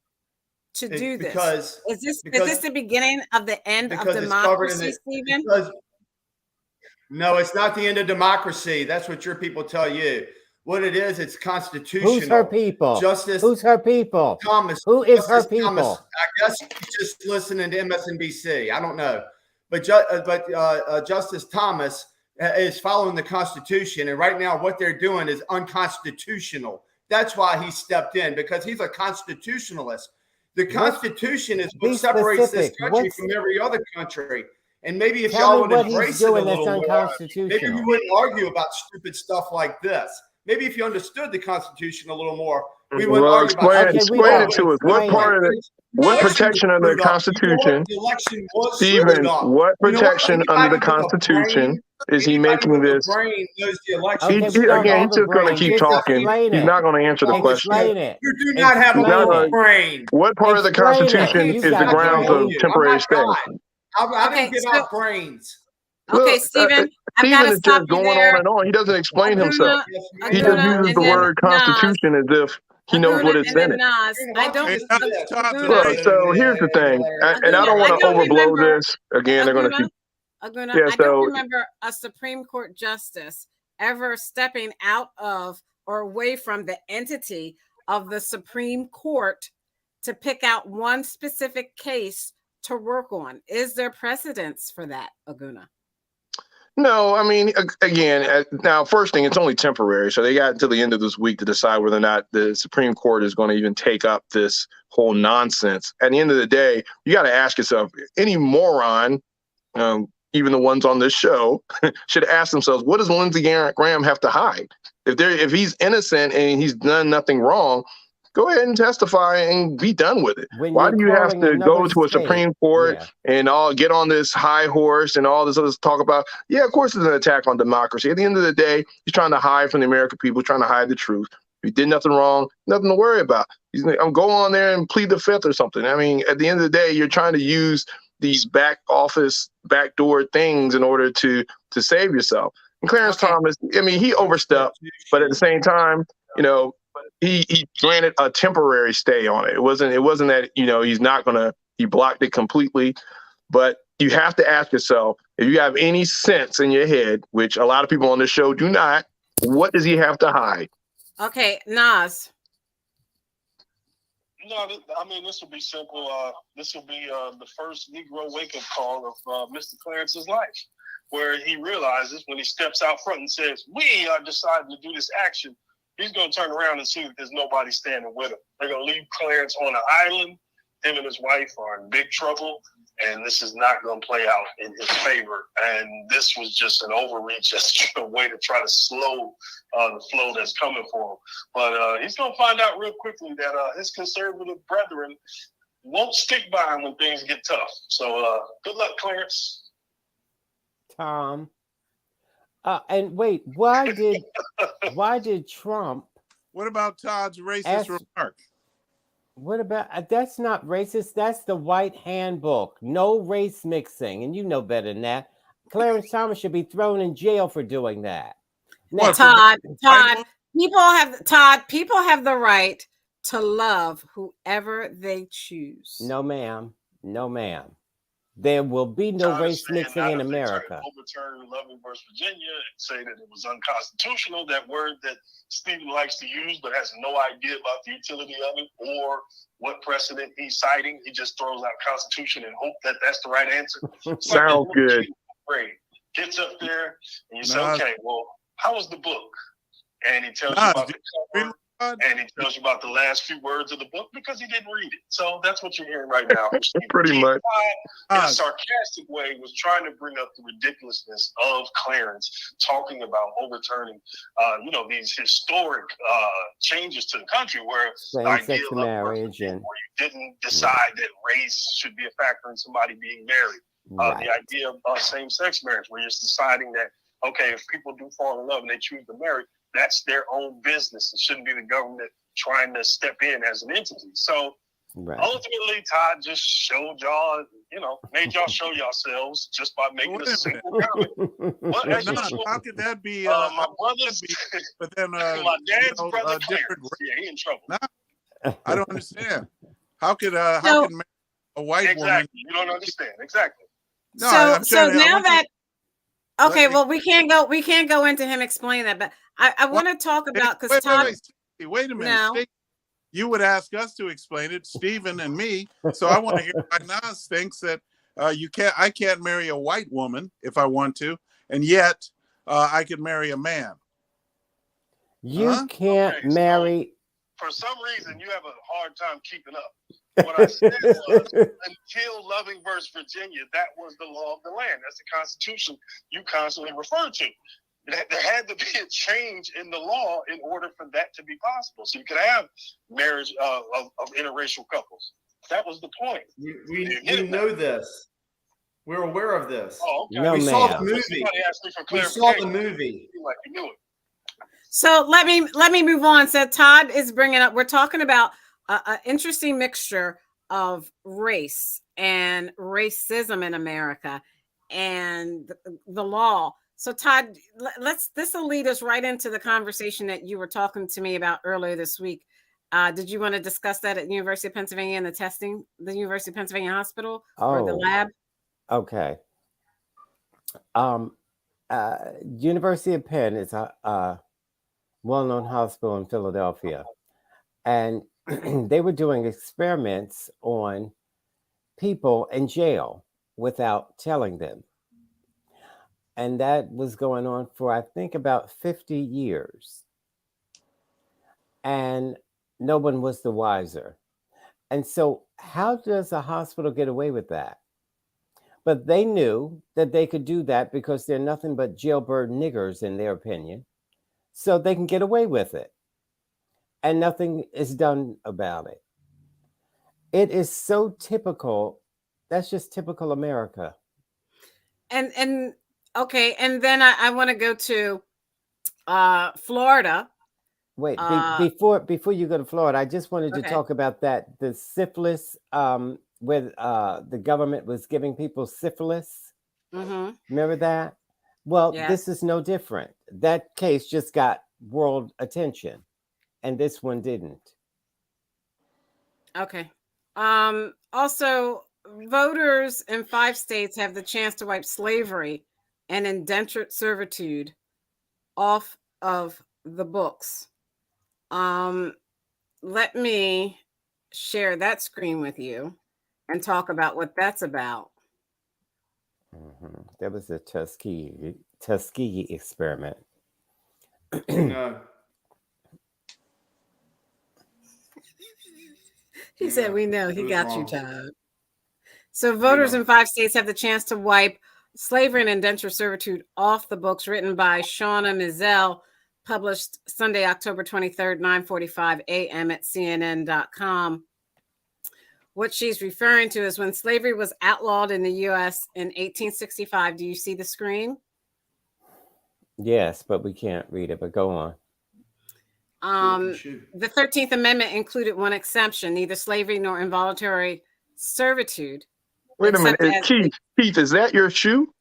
to do this. Is this the beginning of the end of democracy, Stephen? No, it's not the end of democracy. That's what your people tell you. What it is, it's constitutional. Who's her people? Who's her people? Thomas. Who is her people? Thomas, I guess he's just listening to MSNBC. I don't know. But Justice Thomas is following the Constitution. And right now what they're doing is unconstitutional. That's why he stepped in, because he's a constitutionalist. The Constitution is what separates this country from every other country. And maybe if y'all would embrace it a little more, maybe we wouldn't argue about stupid stuff like this. Maybe if you understood the Constitution a little more, we wouldn't argue about it. Explain it to us. What part of it? What protection under the Constitution, Stephen? What protection under the Constitution is he making this? He's just going to keep talking. He's not going to answer the question. You do not have a brain. What part of the Constitution is the grounds of temporary stay? I didn't give out brains. Okay, Stephen, Stephen is just going on and on. He doesn't explain himself. He just uses the word Constitution as if he knows what it's in it. Look, so here's the thing, and I don't want to overblow this. Again, they're going to keep. I don't remember a Supreme Court justice ever stepping out of or away from the entity of the Supreme Court to pick out one specific case to work on. Is there precedence for that, Aguna? No, I mean, again, now, first thing, it's only temporary. So they got until the end of this week to decide whether or not the Supreme Court is going to even take up this whole nonsense. At the end of the day, you got to ask yourself, any moron, even the ones on this show, should ask themselves, what does Lindsey Graham have to hide? If he's innocent and he's done nothing wrong, go ahead and testify and be done with it. Why do you have to go to a Supreme Court and all get on this high horse and all this other talk about? Yeah, of course it's an attack on democracy. At the end of the day, he's trying to hide from the American people, trying to hide the truth. If he did nothing wrong, nothing to worry about. I'm going on there and plead the fifth or something. I mean, at the end of the day, you're trying to use these back office, backdoor things in order to save yourself. And Clarence Thomas, I mean, he overstepped, but at the same time, you know, he granted a temporary stay on it. It wasn't that, you know, he blocked it completely. But you have to ask yourself, if you have any sense in your head, which a lot of people on this show do not, what does he have to hide? Okay, Nas. No, I mean, this will be simple. This will be the first Negro wake-up call of Mr. Clarence's life, where he realizes when he steps out front and says, we are deciding to do this action, he's going to turn around and see that there's nobody standing with him. They're going to leave Clarence on an island. Him and his wife are in big trouble, and this is not going to play out in his favor. And this was just an overreach, just a way to try to slow the flow that's coming for him. But he's going to find out real quickly that his conservative brethren won't stick by him when things get tough. So good luck, Clarence. Tom. And wait, why did Trump? What about Todd's racist remark? What about that's not racist? That's the white handbook. No race mixing, and you know better than that. Clarence Thomas should be thrown in jail for doing that. Now, Todd, people have the right to love whoever they choose. No, ma'am. No, ma'am. There will be no race mixing in America. Overturn Loving versus Virginia and say that it was unconstitutional, that word that Stephen likes to use but has no idea about the utility of it or what precedent he's citing. He just throws out Constitution and hope that that's the right answer. Sounds good. Gets up there and you say, okay, well, how was the book? And he tells you about the cover And he tells you about the last few words of the book because he didn't read it. So that's what you're hearing right now. Pretty much. In a sarcastic way, was trying to bring up the ridiculousness of Clarence talking about overturning, these historic changes to the country where same-sex marriage and where you didn't decide that race should be a factor in somebody being married. The idea of same-sex marriage, where you're deciding that, okay, if people do fall in love and they choose to marry, that's their own business. It shouldn't be the government trying to step in as an entity. So ultimately, Todd just showed y'all, made y'all show yourselves just by making a simple comment. How could that be? My brother's, but then my dad's brother, different. Yeah, he in trouble. I don't understand. How could a white woman? You don't understand exactly. No, so now that. Okay, well, we can't go into him explaining that, but I want to talk about because Todd. Wait a minute. No. You would ask us to explain it, Stephen and me. So I want to hear why Nas thinks that I can't marry a white woman if I want to, and yet I could marry a man. You can't marry. So for some reason, you have a hard time keeping up. What I said was, until Loving versus Virginia, that was the law of the land. That's the Constitution you constantly refer to. There had to be a change in the law in order for that to be possible. So you could have marriage of interracial couples. That was the point. We know this. We're aware of this. Oh, okay. No, we saw the movie. We saw the movie. Like you knew it. So let me move on. So Todd is bringing up. We're talking about an interesting mixture of race and racism in America and the law. So Todd, this will lead us right into the conversation that you were talking to me about earlier this week. Did you want to discuss that at the University of Pennsylvania and the testing, the University of Pennsylvania Hospital or the lab? Okay. University of Penn is a well-known hospital in Philadelphia, and they were doing experiments on people in jail without telling them. And that was going on for, I think, about 50 years. And no one was the wiser. And so how does a hospital get away with that? But they knew that they could do that because they're nothing but jailbird niggers, in their opinion. So they can get away with it. And nothing is done about it. It is so typical. That's just typical America. And okay, and then I want to go to Florida. Wait, before you go to Florida, I just wanted to talk about the syphilis, where the government was giving people syphilis. Mm-hmm. Remember that? Well, This is no different. That case just got world attention, and this one didn't. Okay. Also, voters in 5 states have the chance to wipe slavery and indentured servitude off of the books. Let me share that screen with you and talk about what that's about. Mm-hmm. That was the Tuskegee experiment. No. He said, we know. He got you, Todd. So voters in 5 states have the chance to wipe slavery and indentured servitude off the books, written by Shauna Mizell, published Sunday, October 23rd, 9:45 a.m. at CNN.com. What she's referring to is when slavery was outlawed in the U.S. in 1865. Do you see the screen? Yes, but we can't read it, but go on. The 13th Amendment included one exception, neither slavery nor involuntary servitude. Wait a minute. Keith, is that your shoe?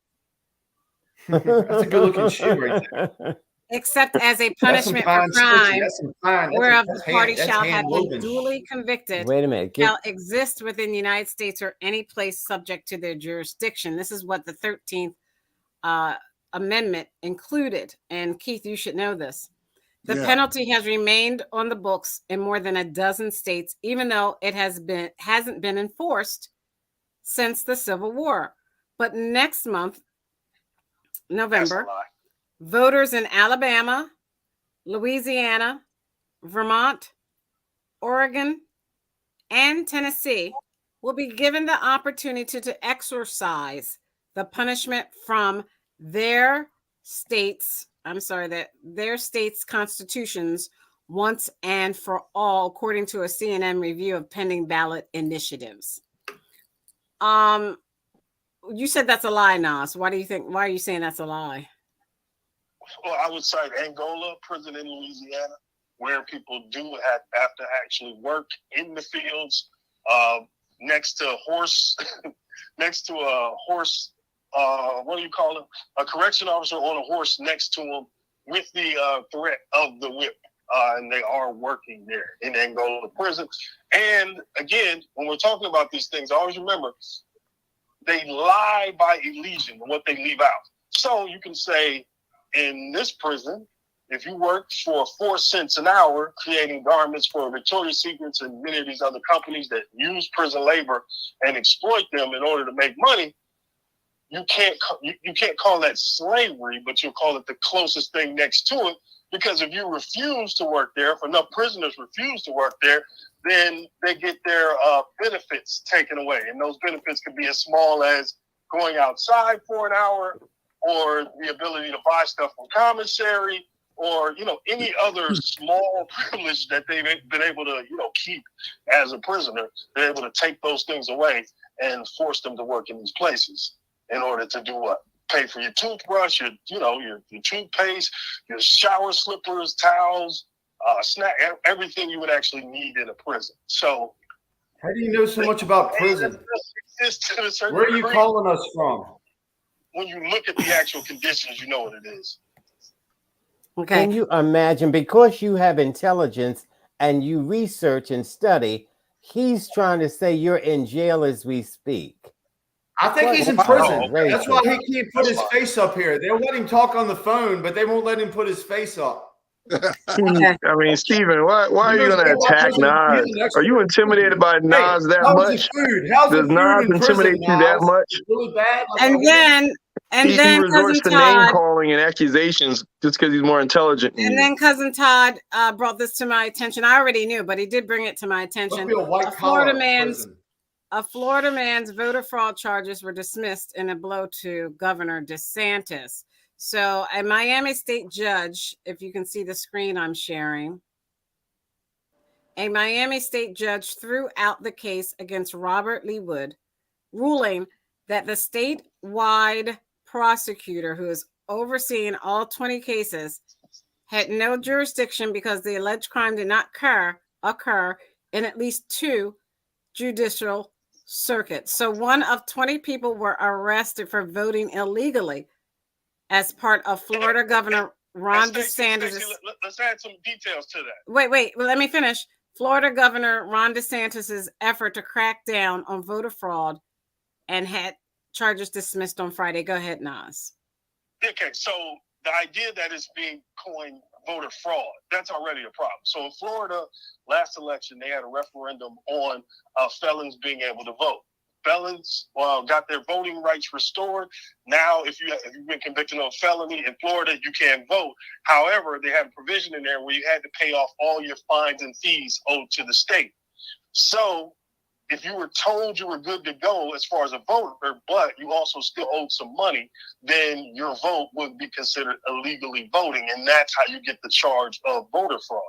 That's a good looking shoe right there. Except as a punishment for crime, whereof the party shall have been duly convicted. Wait a minute. Shall exist within the United States or any place subject to their jurisdiction. This is what the 13th Amendment included. And Keith, you should know this. The penalty has remained on the books in more than a dozen states, even though it hasn't been enforced since the Civil War. But next month, November, voters in Alabama, Louisiana, Vermont, Oregon, and Tennessee will be given the opportunity to exercise the punishment from their states' constitutions once and for all, according to a CNN review of pending ballot initiatives. You said that's a lie, Nas. Why are you saying that's a lie? Well, I would cite Angola, prison in Louisiana, where people do have to actually work in the fields, next to a horse, what do you call it? A correction officer on a horse next to him with the threat of the whip. And they are working there in Angola prison. And again, when we're talking about these things, always remember, they lie by elision what they leave out. So you can say, in this prison, if you work for 4 cents an hour creating garments for Victoria's Secrets and many of these other companies that use prison labor and exploit them in order to make money, you can't call that slavery, but you'll call it the closest thing next to it. Because if you refuse to work there, if enough prisoners refuse to work there, then they get their benefits taken away. And those benefits could be as small as going outside for an hour, or the ability to buy stuff from commissary, or, any other small privilege that they've been able to, keep as a prisoner. They're able to take those things away and force them to work in these places in order to do what? Pay for your toothbrush, your toothpaste, your shower slippers, towels, snack, everything you would actually need in a prison. So, how do you know so much about prison? Where are you calling us from? When you look at the actual conditions, you know what it is. Okay. Can you imagine, because you have intelligence and you research and study, he's trying to say you're in jail as we speak. I think he's in prison. That's why he can't put his face up here. They'll let him talk on the phone, but they won't let him put his face up. I mean, Stephen, why are you going to attack Nas? Are you intimidated by Nas that much? Does Nas intimidate you that much? Really bad. He resorts to name calling and accusations just because he's more intelligent. And then Cousin Todd brought this to my attention. I already knew, but he did bring it to my attention. A Florida man's voter fraud charges were dismissed in a blow to Governor DeSantis. So a Miami state judge, if you can see the screen I'm sharing, a Miami state judge threw out the case against Robert Lee Wood, ruling that the statewide prosecutor who is overseeing all 20 cases had no jurisdiction because the alleged crime did not occur in at least 2 judicial circuits. So 1 of 20 people were arrested for voting illegally as part of Florida Governor Ron DeSantis. Let's add some details to that. Wait. Well, let me finish. Florida Governor Ron DeSantis' effort to crack down on voter fraud and had charges dismissed on Friday. Go ahead, Nas. Okay, so the idea that it's being coined voter fraud, that's already a problem. So in Florida, last election, they had a referendum on felons being able to vote. Felons got their voting rights restored. Now, if you've been convicted of a felony in Florida, you can't vote. However, they had a provision in there where you had to pay off all your fines and fees owed to the state. So if you were told you were good to go as far as a voter, but you also still owed some money, then your vote would be considered illegally voting. And that's how you get the charge of voter fraud.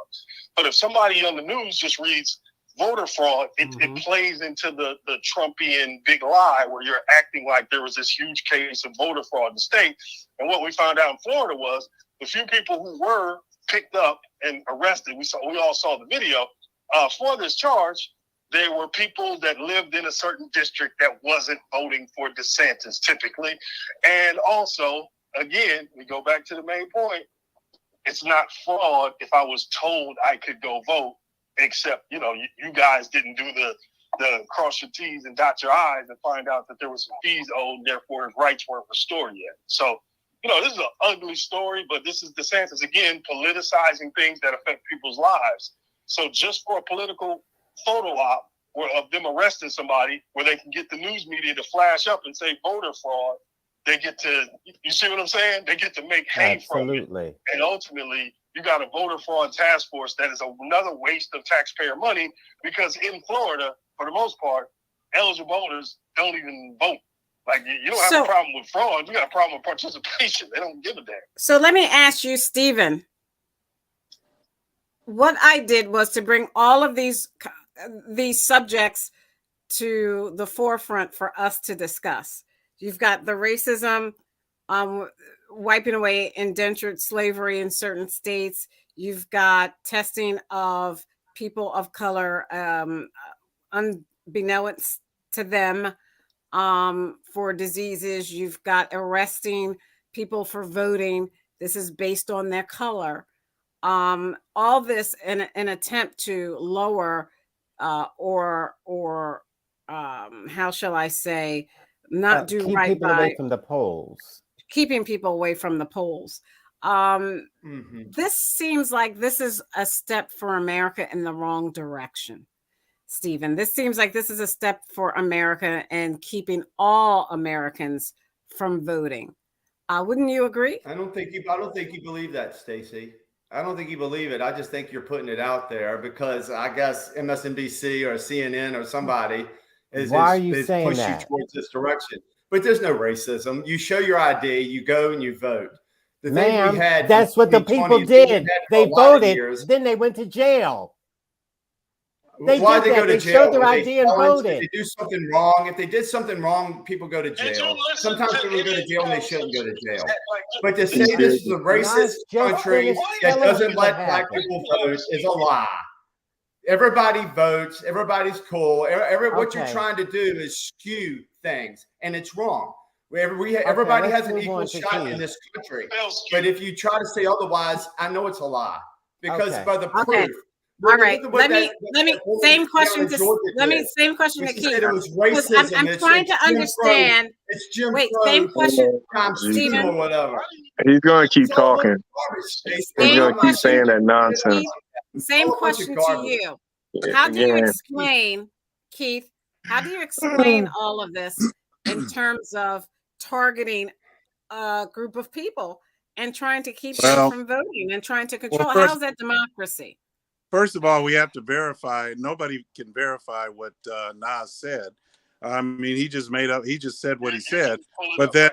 But if somebody on the news just reads voter fraud, it plays into the Trumpian big lie where you're acting like there was this huge case of voter fraud in the state. And what we found out in Florida was the few people who were picked up and arrested, we all saw the video, for this charge, there were people that lived in a certain district that wasn't voting for DeSantis typically. And also, again, we go back to the main point, it's not fraud if I was told I could go vote, except, you guys didn't do the cross your T's and dot your I's and find out that there was some fees owed, therefore his rights weren't restored yet. So, this is an ugly story, but this is DeSantis, again, politicizing things that affect people's lives. So just for a political photo op of them arresting somebody where they can get the news media to flash up and say voter fraud, they get to, you see what I'm saying? They get to make hay from it. And ultimately, you got a voter fraud task force that is another waste of taxpayer money, because in Florida, for the most part, eligible voters don't even vote. Like, you don't have a problem with fraud. You got a problem with participation. They don't give a damn. So let me ask you, Stephen. What I did was to bring all of these subjects to the forefront for us to discuss. You've got the racism, wiping away indentured slavery in certain states. You've got testing of people of color, unbeknownst to them, for diseases. You've got arresting people for voting. This is based on their color. All this in an attempt to lower or how shall I say, not do keep right people by away from the polls. Keeping people away from the polls. This seems like this is a step for America in the wrong direction, Stephen. This seems like this is a step for America and keeping all Americans from voting. Wouldn't you agree? I don't think you believe that, Stacey. I don't think you believe it. I just think you're putting it out there because I guess MSNBC or CNN or somebody is saying push that? You towards this direction. But there's no racism. You show your ID, you go and you vote. The thing we had, that's what the people did. They voted, then they went to jail. Why did they go to jail? Showed their ID and voted. If they do something wrong, if they did something wrong, people go to jail. Sometimes people go to jail and they shouldn't go to jail. But to say this is a racist country that doesn't let black people vote is a lie. Everybody votes. Everybody's cool. What you're trying to do is skew things, and it's wrong. Everybody has an equal shot in this country. But if you try to say otherwise, I know it's a lie because by the proof. All right. Let me same question to Keith. I'm trying to understand. It's Jim Wait, same question, Stephen, or whatever. He's going to keep talking. He's going to keep saying that nonsense. Same question to you. How do you explain, Keith? How do you explain all of this in terms of targeting a group of people and trying to keep them from voting and trying to control? How is that democracy? First of all, we have to verify. Nobody can verify what Nas said. I mean, he just said what he said. But then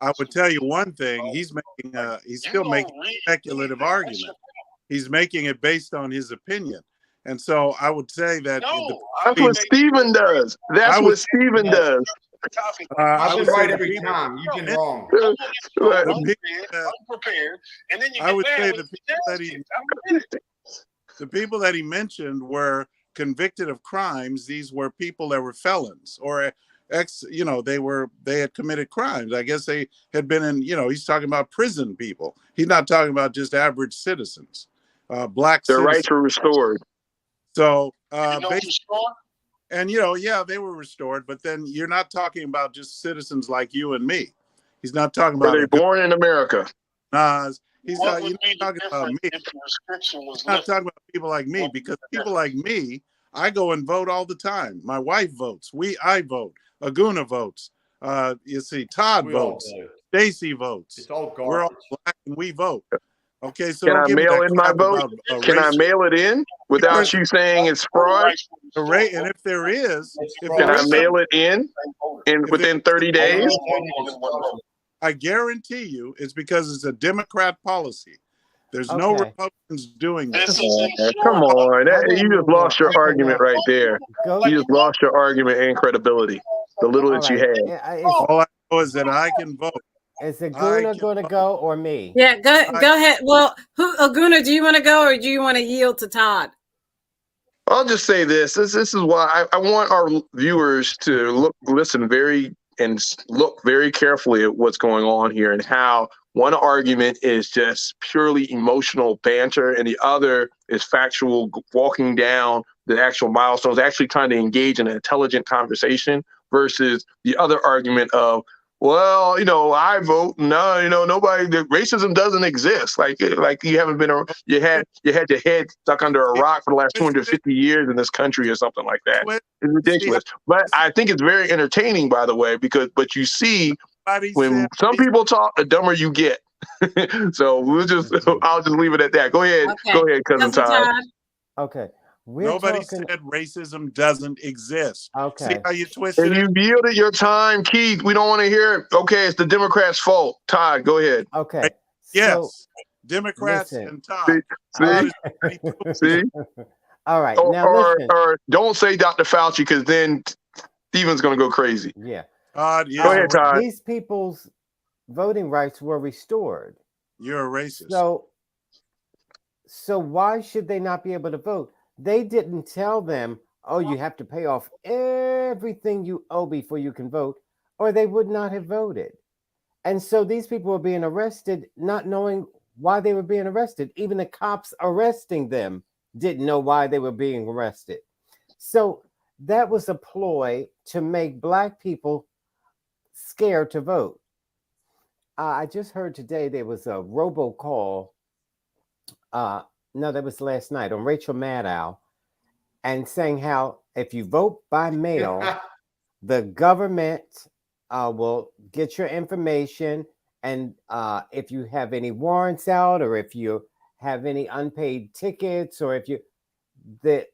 I would tell you one thing: he's still making a speculative argument. He's making it based on his opinion. And so I would say that that's what Stephen does. That's what Stephen does. I've been right every time. You've been wrong. Unprepared, and then you I would say the people that he mentioned were convicted of crimes. These were people that were felons or they had committed crimes. I guess they had been in, he's talking about prison people. He's not talking about just average citizens, black Their citizens. rights were restored. So, and they were restored, but then you're not talking about just citizens like you and me. He's not talking about. Were they born in America? Nas. He's not talking about me. He's not talking about people like me, because people like me, I go and vote all the time. My wife votes. I vote. Aguna votes. Todd votes. Stacey votes. It's all garbage. We're all black and we vote. Okay, so can I mail in my vote? Can I mail it in without you saying it's fraud? And if there is, can I mail it in within 30 days? I guarantee you it's because it's a Democrat policy. There's no Republicans doing this. Come on. You just lost your argument right there. You just lost your argument and credibility. The little that you had. All I know is that I can vote. Is Aguna going to go or me? Yeah, go ahead. Well, Aguna, do you want to go or do you want to yield to Todd? I'll just say this. This is why I want our viewers to listen and look very carefully at what's going on here and how one argument is just purely emotional banter and the other is factual, walking down the actual milestones, actually trying to engage in an intelligent conversation versus the other argument of, well, I vote. No, nobody. Racism doesn't exist. Like you haven't been. You had your head stuck under a rock for the last 250 years in this country or something like that. It's ridiculous. But I think it's very entertaining, by the way, but you see, when some people talk, the dumber you get. So I'll just leave it at that. Go ahead, cousin Todd. Okay, Nobody said racism doesn't exist. Okay. See how you twisted And you yielded your time, Keith. We don't want to hear it. Okay, it's the Democrats' fault. Todd, go ahead. Okay. Yes, Democrats and Todd. See? All right. Listen. Or don't say Dr. Fauci, because then Stephen's going to go crazy. Yeah. Todd, go ahead, Todd. These people's voting rights were restored. You're a racist. So why should they not be able to vote? They didn't tell them, oh, you have to pay off everything you owe before you can vote, or they would not have voted. And so these people were being arrested, not knowing why they were being arrested. Even the cops arresting them didn't know why they were being arrested. So that was a ploy to make Black people scared to vote. I just heard today there was a robocall. No, that was last night on Rachel Maddow, and saying how if you vote by mail, the government will get your information, and if you have any warrants out, or if you have any unpaid tickets, or if the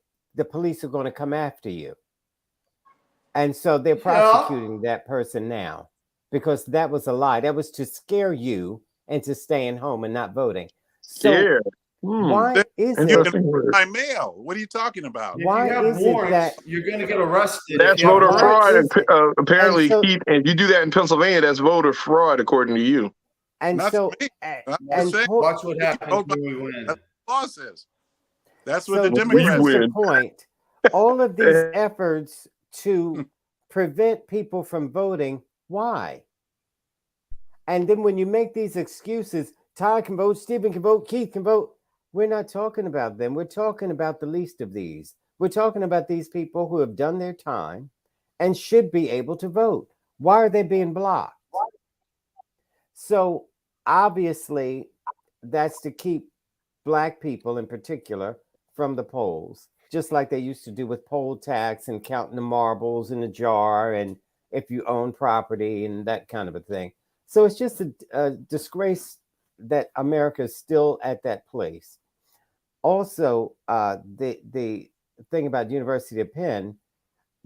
police are going to come after you. And so they're prosecuting that person now, because that was a lie. That was to scare you into staying home and not voting. So why is it by mail? What are you talking about? Why is it that you're going to get arrested? That's voter fraud. Apparently, Keith, and you do that in Pennsylvania, that's voter fraud, according to you. And Not so, watch what happens when we win. That's what the law says. That's what the Democrats say. The point. All of these efforts to prevent people from voting, why? And then when you make these excuses, Todd can vote, Stephen can vote, Keith can vote. We're not talking about them. We're talking about the least of these. We're talking about these people who have done their time and should be able to vote. Why are they being blocked? So obviously, that's to keep Black people in particular from the polls, just like they used to do with poll tax and counting the marbles in a jar, and if you own property and that kind of a thing. So it's just a disgrace that America is still at that place. Also, the thing about University of Penn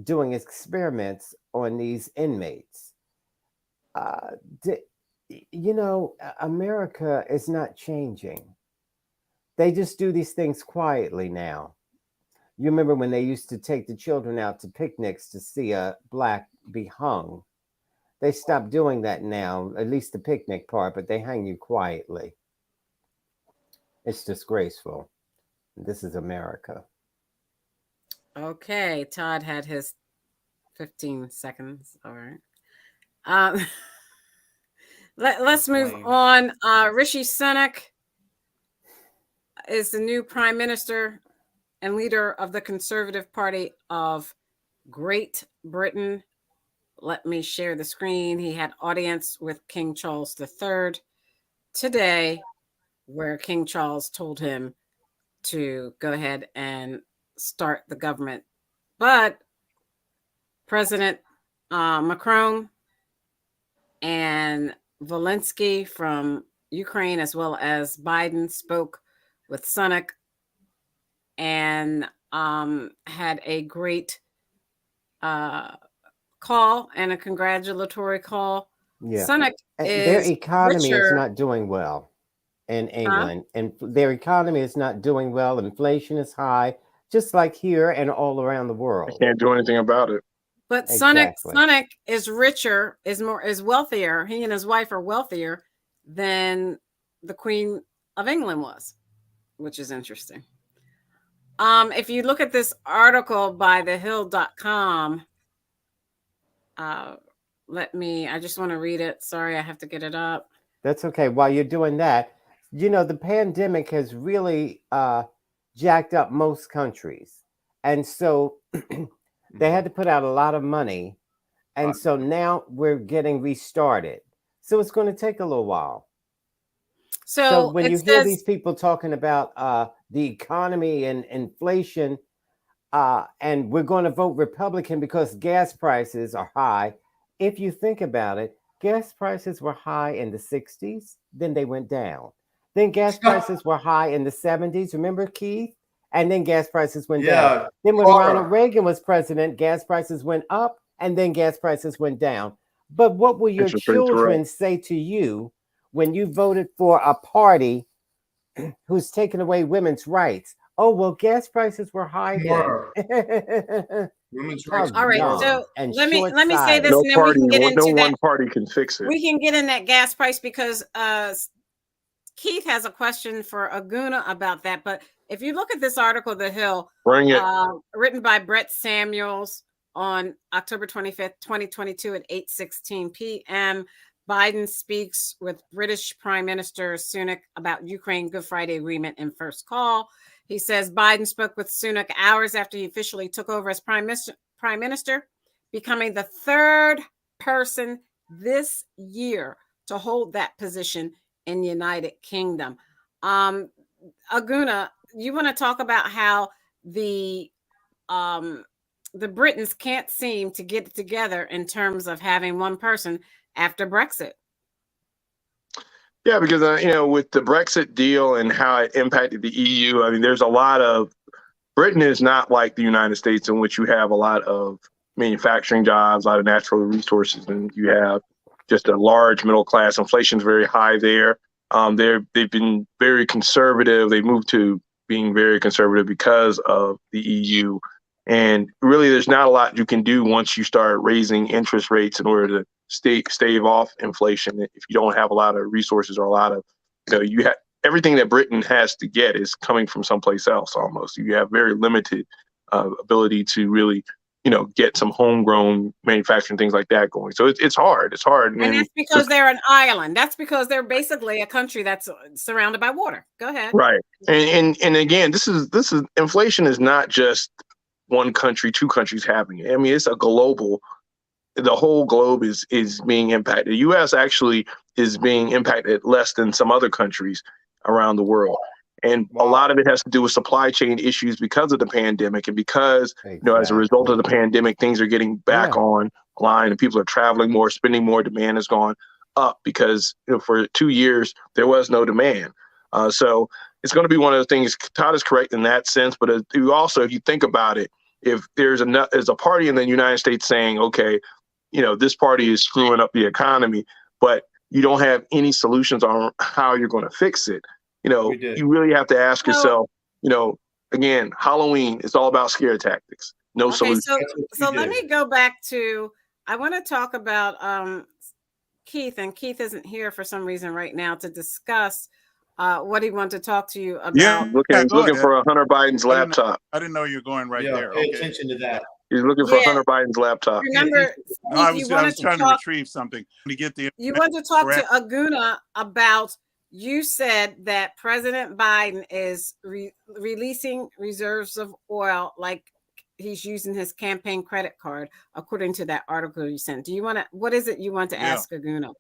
doing experiments on these inmates. America is not changing. They just do these things quietly now. You remember when they used to take the children out to picnics to see a Black be hung? They stopped doing that now, at least the picnic part, but they hang you quietly. It's disgraceful. This is America. Okay, Todd had his 15 seconds. All right. Let's move on. Rishi Sunak is the new Prime Minister and leader of the Conservative Party of Great Britain. Let me share the screen. He had audience with King Charles III today, where King Charles told him to go ahead and start the government. But President Macron and Zelensky from Ukraine, as well as Biden, spoke with Sunak and had a great call and a congratulatory call. Yeah. Sunak their economy is not doing well in England, and their economy is not doing well. Inflation is high, just like here and all around the world. Can't do anything about it. But Sunak is richer, is wealthier. He and his wife are wealthier than the Queen of England was, which is interesting. If you look at this article by thehill.com, I just want to read it. Sorry, I have to get it up. That's okay. While you're doing that, the pandemic has really jacked up most countries. And so they had to put out a lot of money. And so now we're getting restarted. So it's going to take a little while. So when you hear these people talking about the economy and inflation, and we're going to vote Republican because gas prices are high, if you think about it, gas prices were high in the 60s, then they went down. Then gas prices were high in the 70s. Remember, Keith? And then gas prices went down. Yeah. Then when Carter. Ronald Reagan was president, gas prices went up and then gas prices went down. But what will your Interest rates were up. children say to you when you voted for a party who's taken away women's rights? Oh, well, gas prices were high then. Women's How rights. All right, dumb so and let me say short-sighted. this, No and then we party, can get no into one that. party can fix it. We can get in that gas price because Keith has a question for Aguna about that. But if you look at this article, The Hill, Bring it. written by Brett Samuels on October 25th, 2022 at 8:16 p.m., Biden speaks with British Prime Minister Sunak about Ukraine Good Friday Agreement in first call. He says Biden spoke with Sunak hours after he officially took over as Prime Minister, becoming the third person this year to hold that position in the United Kingdom. Aguna, you want to talk about how the Britons can't seem to get it together in terms of having one person after Brexit? Yeah, because with the Brexit deal and how it impacted the EU, I mean, there's a lot of Britain is not like the United States, in which you have a lot of manufacturing jobs, a lot of natural resources, and you have just a large middle class. Inflation's very high there. They've been very conservative. They moved to being very conservative because of the EU. And really, there's not a lot you can do once you start raising interest rates in order to stave off inflation. If you don't have a lot of resources or a lot of, you have everything that Britain has to get is coming from someplace else almost. You have very limited ability to really, get some homegrown manufacturing, things like that going. So it's hard. It's hard. And that's because they're an island. That's because they're basically a country that's surrounded by water. Go ahead. Right. And again, this is inflation is not just one country, two countries having it. I mean, it's a global. The whole globe is being impacted. The U.S. actually is being impacted less than some other countries around the world. And a lot of it has to do with supply chain issues because of the pandemic, and because, as a result of the pandemic, things are getting back online and people are traveling more, spending more. Demand has gone up because for 2 years there was no demand. So it's going to be one of the things. Todd is correct in that sense, but if you think about it, if there's a party in the United States saying, okay, this party is screwing up the economy, but you don't have any solutions on how you're going to fix it. You really have to ask yourself, again, Halloween is all about scare tactics. No solution. So let me go back to, I want to talk about Keith, and Keith isn't here for some reason right now to discuss what he wanted to talk to you about. Yeah, looking for Hunter Biden's laptop. I didn't know you were going right there. Pay attention to that. He's looking for Hunter Biden's laptop. Remember, no, I was trying to retrieve something to get the. You want to talk to Aguna about. You said that President Biden is releasing reserves of oil like he's using his campaign credit card, according to that article you sent. What is it you want to ask Aguna?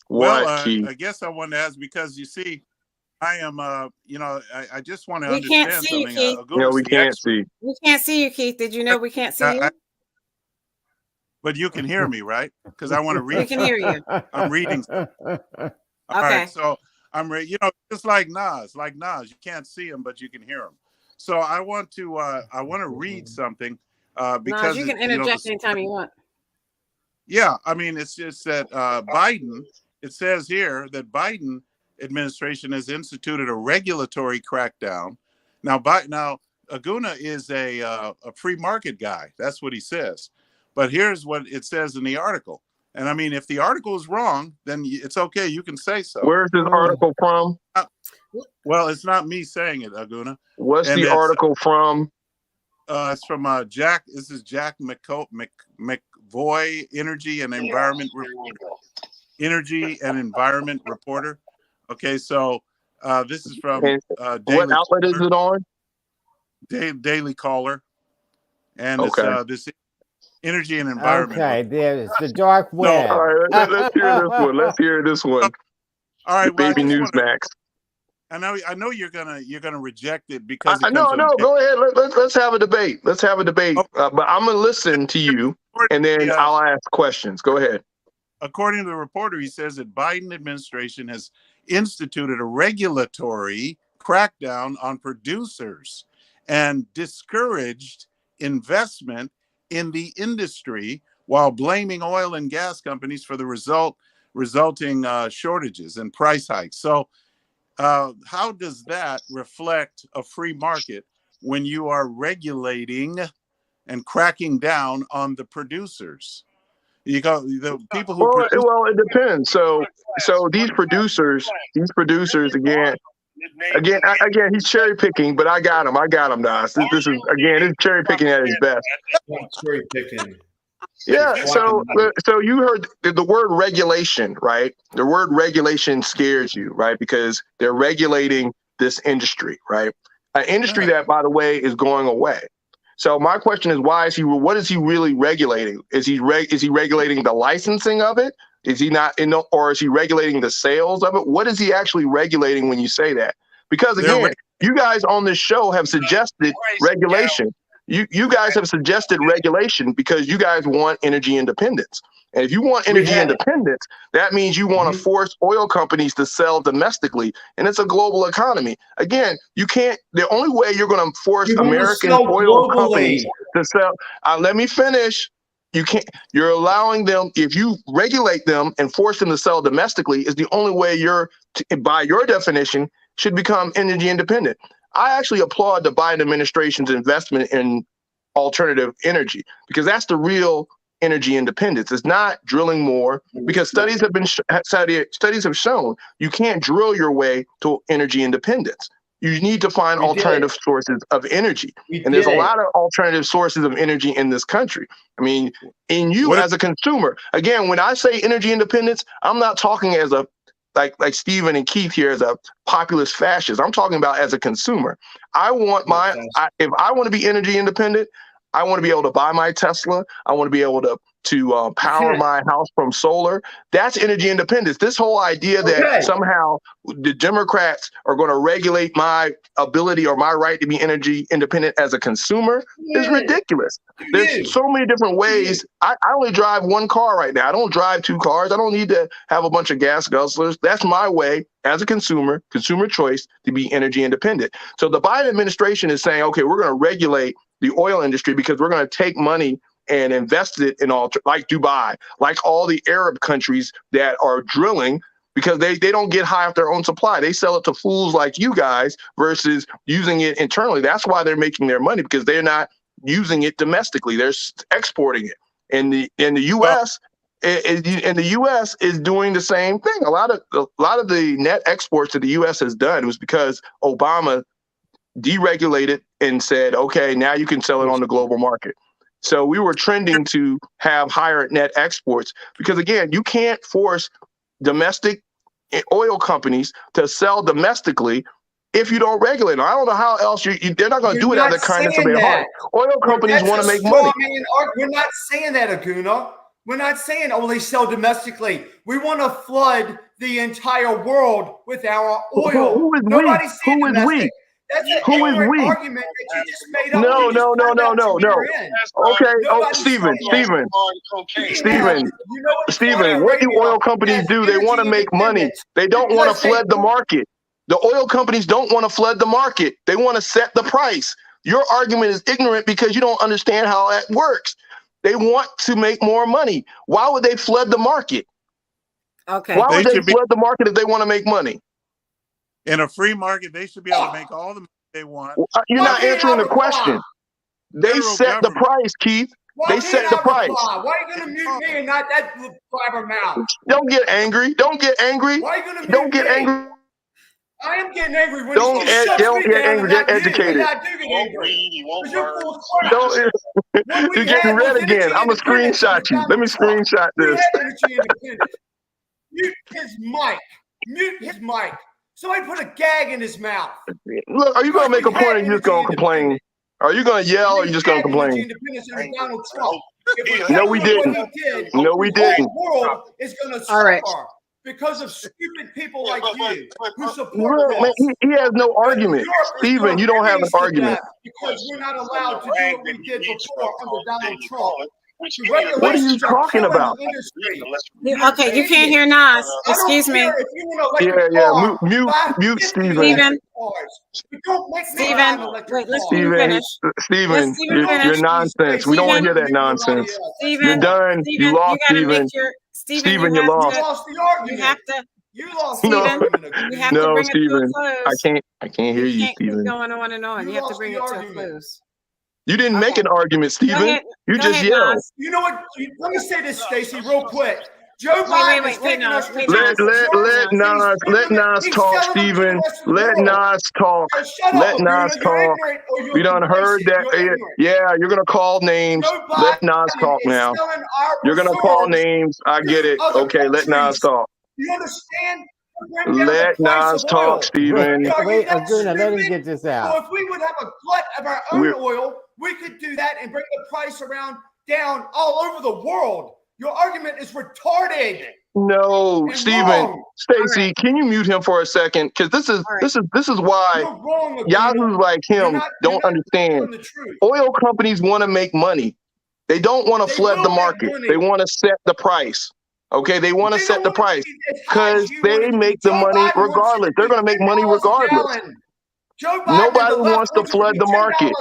Well, I guess I want to ask because you see, I am, I just want to understand something. We can't see. We can't see you, Keith. Did you know we can't see you? But you can hear me, right? Because I want to read. We can hear you. I'm reading. All right, so I'm ready. Just like Nas, you can't see him, but you can hear him. So I want to read something because Nas, you can interject anytime you want. Yeah, I mean, it's just that Biden. It says here that Biden administration has instituted a regulatory crackdown. Now, Aguna is a free market guy. That's what he says. But here's what it says in the article. And I mean, if the article is wrong, then it's okay. You can say so. Where's this article from? Well, it's not me saying it, Aguna. What's the article from? It's from Jack. This is Jack McVoy, Energy and Environment Reporter. Okay, so this is from what outlet is it on? Daily Caller. And it's this Energy and Environment. Okay, there's the dark web. All right, let's hear this one. Let's hear this one. All right, Baby Newsmax. I know you're gonna reject it because no. Go ahead. Let's have a debate. But I'm gonna listen to you and then I'll ask questions. Go ahead. According to the reporter, he says that Biden administration has instituted a regulatory crackdown on producers and discouraged investment in the industry while blaming oil and gas companies for the resulting shortages and price hikes. So how does that reflect a free market when you are regulating and cracking down on the producers? You go the people who produce. Well, it depends. So these producers again, he's cherry picking, but I got him, Nas. This is cherry picking at its best. Cherry picking. Yeah. So you heard the word regulation, right? The word regulation scares you, right? Because they're regulating this industry, right? An industry that, by the way, is going away. So my question is, what is he really regulating? Is he regulating the licensing of it? Is he not or is he regulating the sales of it? What is he actually regulating when you say that? Because again, you guys on this show have suggested regulation. You guys have suggested regulation because you guys want energy independence. And if you want energy independence, that means you want to force oil companies to sell domestically. And it's a global economy. Again, you can't, the only way you're going to force American oil companies to sell, let me finish. You're allowing them, if you regulate them and force them to sell domestically, is the only way by your definition, should become energy independent. I actually applaud the Biden administration's investment in alternative energy because that's the real energy independence. It's not drilling more, because studies have shown you can't drill your way to energy independence. You need to find alternative sources of energy. And there's a lot of alternative sources of energy in this country. I mean, as a consumer, again, when I say energy independence, I'm not talking as a like Stephen and Keith here as a populist fascist. I'm talking about as a consumer. I want if I want to be energy independent, I want to be able to buy my Tesla. I want to be able to power my house from solar. That's energy independence. This whole idea that somehow the Democrats are going to regulate my ability or my right to be energy independent as a consumer is ridiculous. There's so many different ways. I only drive one car right now. I don't drive two cars. I don't need to have a bunch of gas guzzlers. That's my way as a consumer choice to be energy independent. So the Biden administration is saying, okay, we're going to regulate the oil industry because we're going to take money and invest it in like Dubai, like all the Arab countries that are drilling, because they don't get high off their own supply. They sell it to fools like you guys versus using it internally. That's why they're making their money, because they're not using it domestically. They're exporting it. And the U.S. And the U.S. is doing the same thing. A lot of the net exports that the U.S. has done was because Obama deregulated and said, okay, now you can sell it on the global market. So we were trending to have higher net exports because, again, you can't force domestic oil companies to sell domestically if you don't regulate them. I don't know how else they're not going to do it out of the kindness of their heart. Oil companies want to make money. We're not saying that, Aguna. We're not saying, they sell domestically. We want to flood the entire world with our oil. Who is Nobody's saying we? Who is we? That's an Who is we? argument that you just made up. No. Okay. Stephen, what do oil companies do? They want to make money. They don't want to flood the market. The oil companies don't want to flood the market. They want to set the price. Your argument is ignorant because you don't understand how that works. They want to make more money. Why would they flood the market? Okay. Why would they flood the market if they want to make money? In a free market, they should be able to make all the money they want. You're not answering the question. They set the price, Keith. They set the price. Why are you going to mute me and not that blabber mouth? Don't get angry. Why are you going to mute Don't get angry. I am getting angry when don't get angry. Get educated. I do get angry. You're full of crap. You're getting red again. I'm going to screenshot you. Let me screenshot this. Mute his mic. Somebody put a gag in his mouth. Look, are you going to make a point or you just going to complain? Are you going to yell or are you just going to complain? No, we didn't. No, we didn't. The world is going to suffer because of stupid people like you who support this. He has no argument. Stephen, you don't have an argument. Because we're not allowed to do what we did before under Donald Trump. The What are you regulations are talking killing about? the industry. Okay, you can't hear Nas. I Excuse don't me. care if you want an electric Yeah. car, buy Mute 50 Steven. electric cars. We don't make me buy Steven, an electric wait, let car. Steven finish. Let Steven, Steven you're finish. nonsense. We don't want to hear that nonsense. You're Steven, done. You Steven, lost, you gotta Steven. make your Steven, Steven, you you have lost. You to lost the argument. you have to You lost the No, argument. you have to no, bring it to a Steven. close. I can't hear You you, can't keep Steven. going on and on. You You have to lost bring the it to a argument. close. You didn't make Okay. an argument, Go Steven. ahead, You go just ahead, yelled. Nas. You know what? Let me say this, Stacy, real quick. Joe Wait, Biden is wait, taking Nas. us Wait, to Nas. Let Nas he's talk, selling them to the Steven. rest of the Let world. Nas talk. So shut Let up, Nas Aguna. You're talk. ignorant or you're We done heard complacent. that. You're ignorant. Yeah, you're gonna call names. Joe Let Biden Nas talk is now. selling our You're gonna call reserves names. I get to it. other Okay, let Nas countries. talk. You understand? We're bringing down Let the price Nas of talk, oil. Steven. Are you Wait, that Aguna, let him stupid? get this So out. if we would have a glut of our own oil, we could do that and bring the price down all over the world. Your argument is retarded. No, And Steven, wrong. Stacy, right. can you mute him for a second? Because this is why You're wrong, Aguna. Yahoos like You're him not don't understand. telling the truth. Oil companies want to make money. They don't want to They flood the will make market. money. They want to set the price. Okay, they want to They set don't the want it price to be as high because as you want they it to be. make the Joe money Biden wants it regardless. to They're be going to make money $10 a regardless. gallon. Joe Biden Nobody and the left wants to wants it to flood be the $10 market. a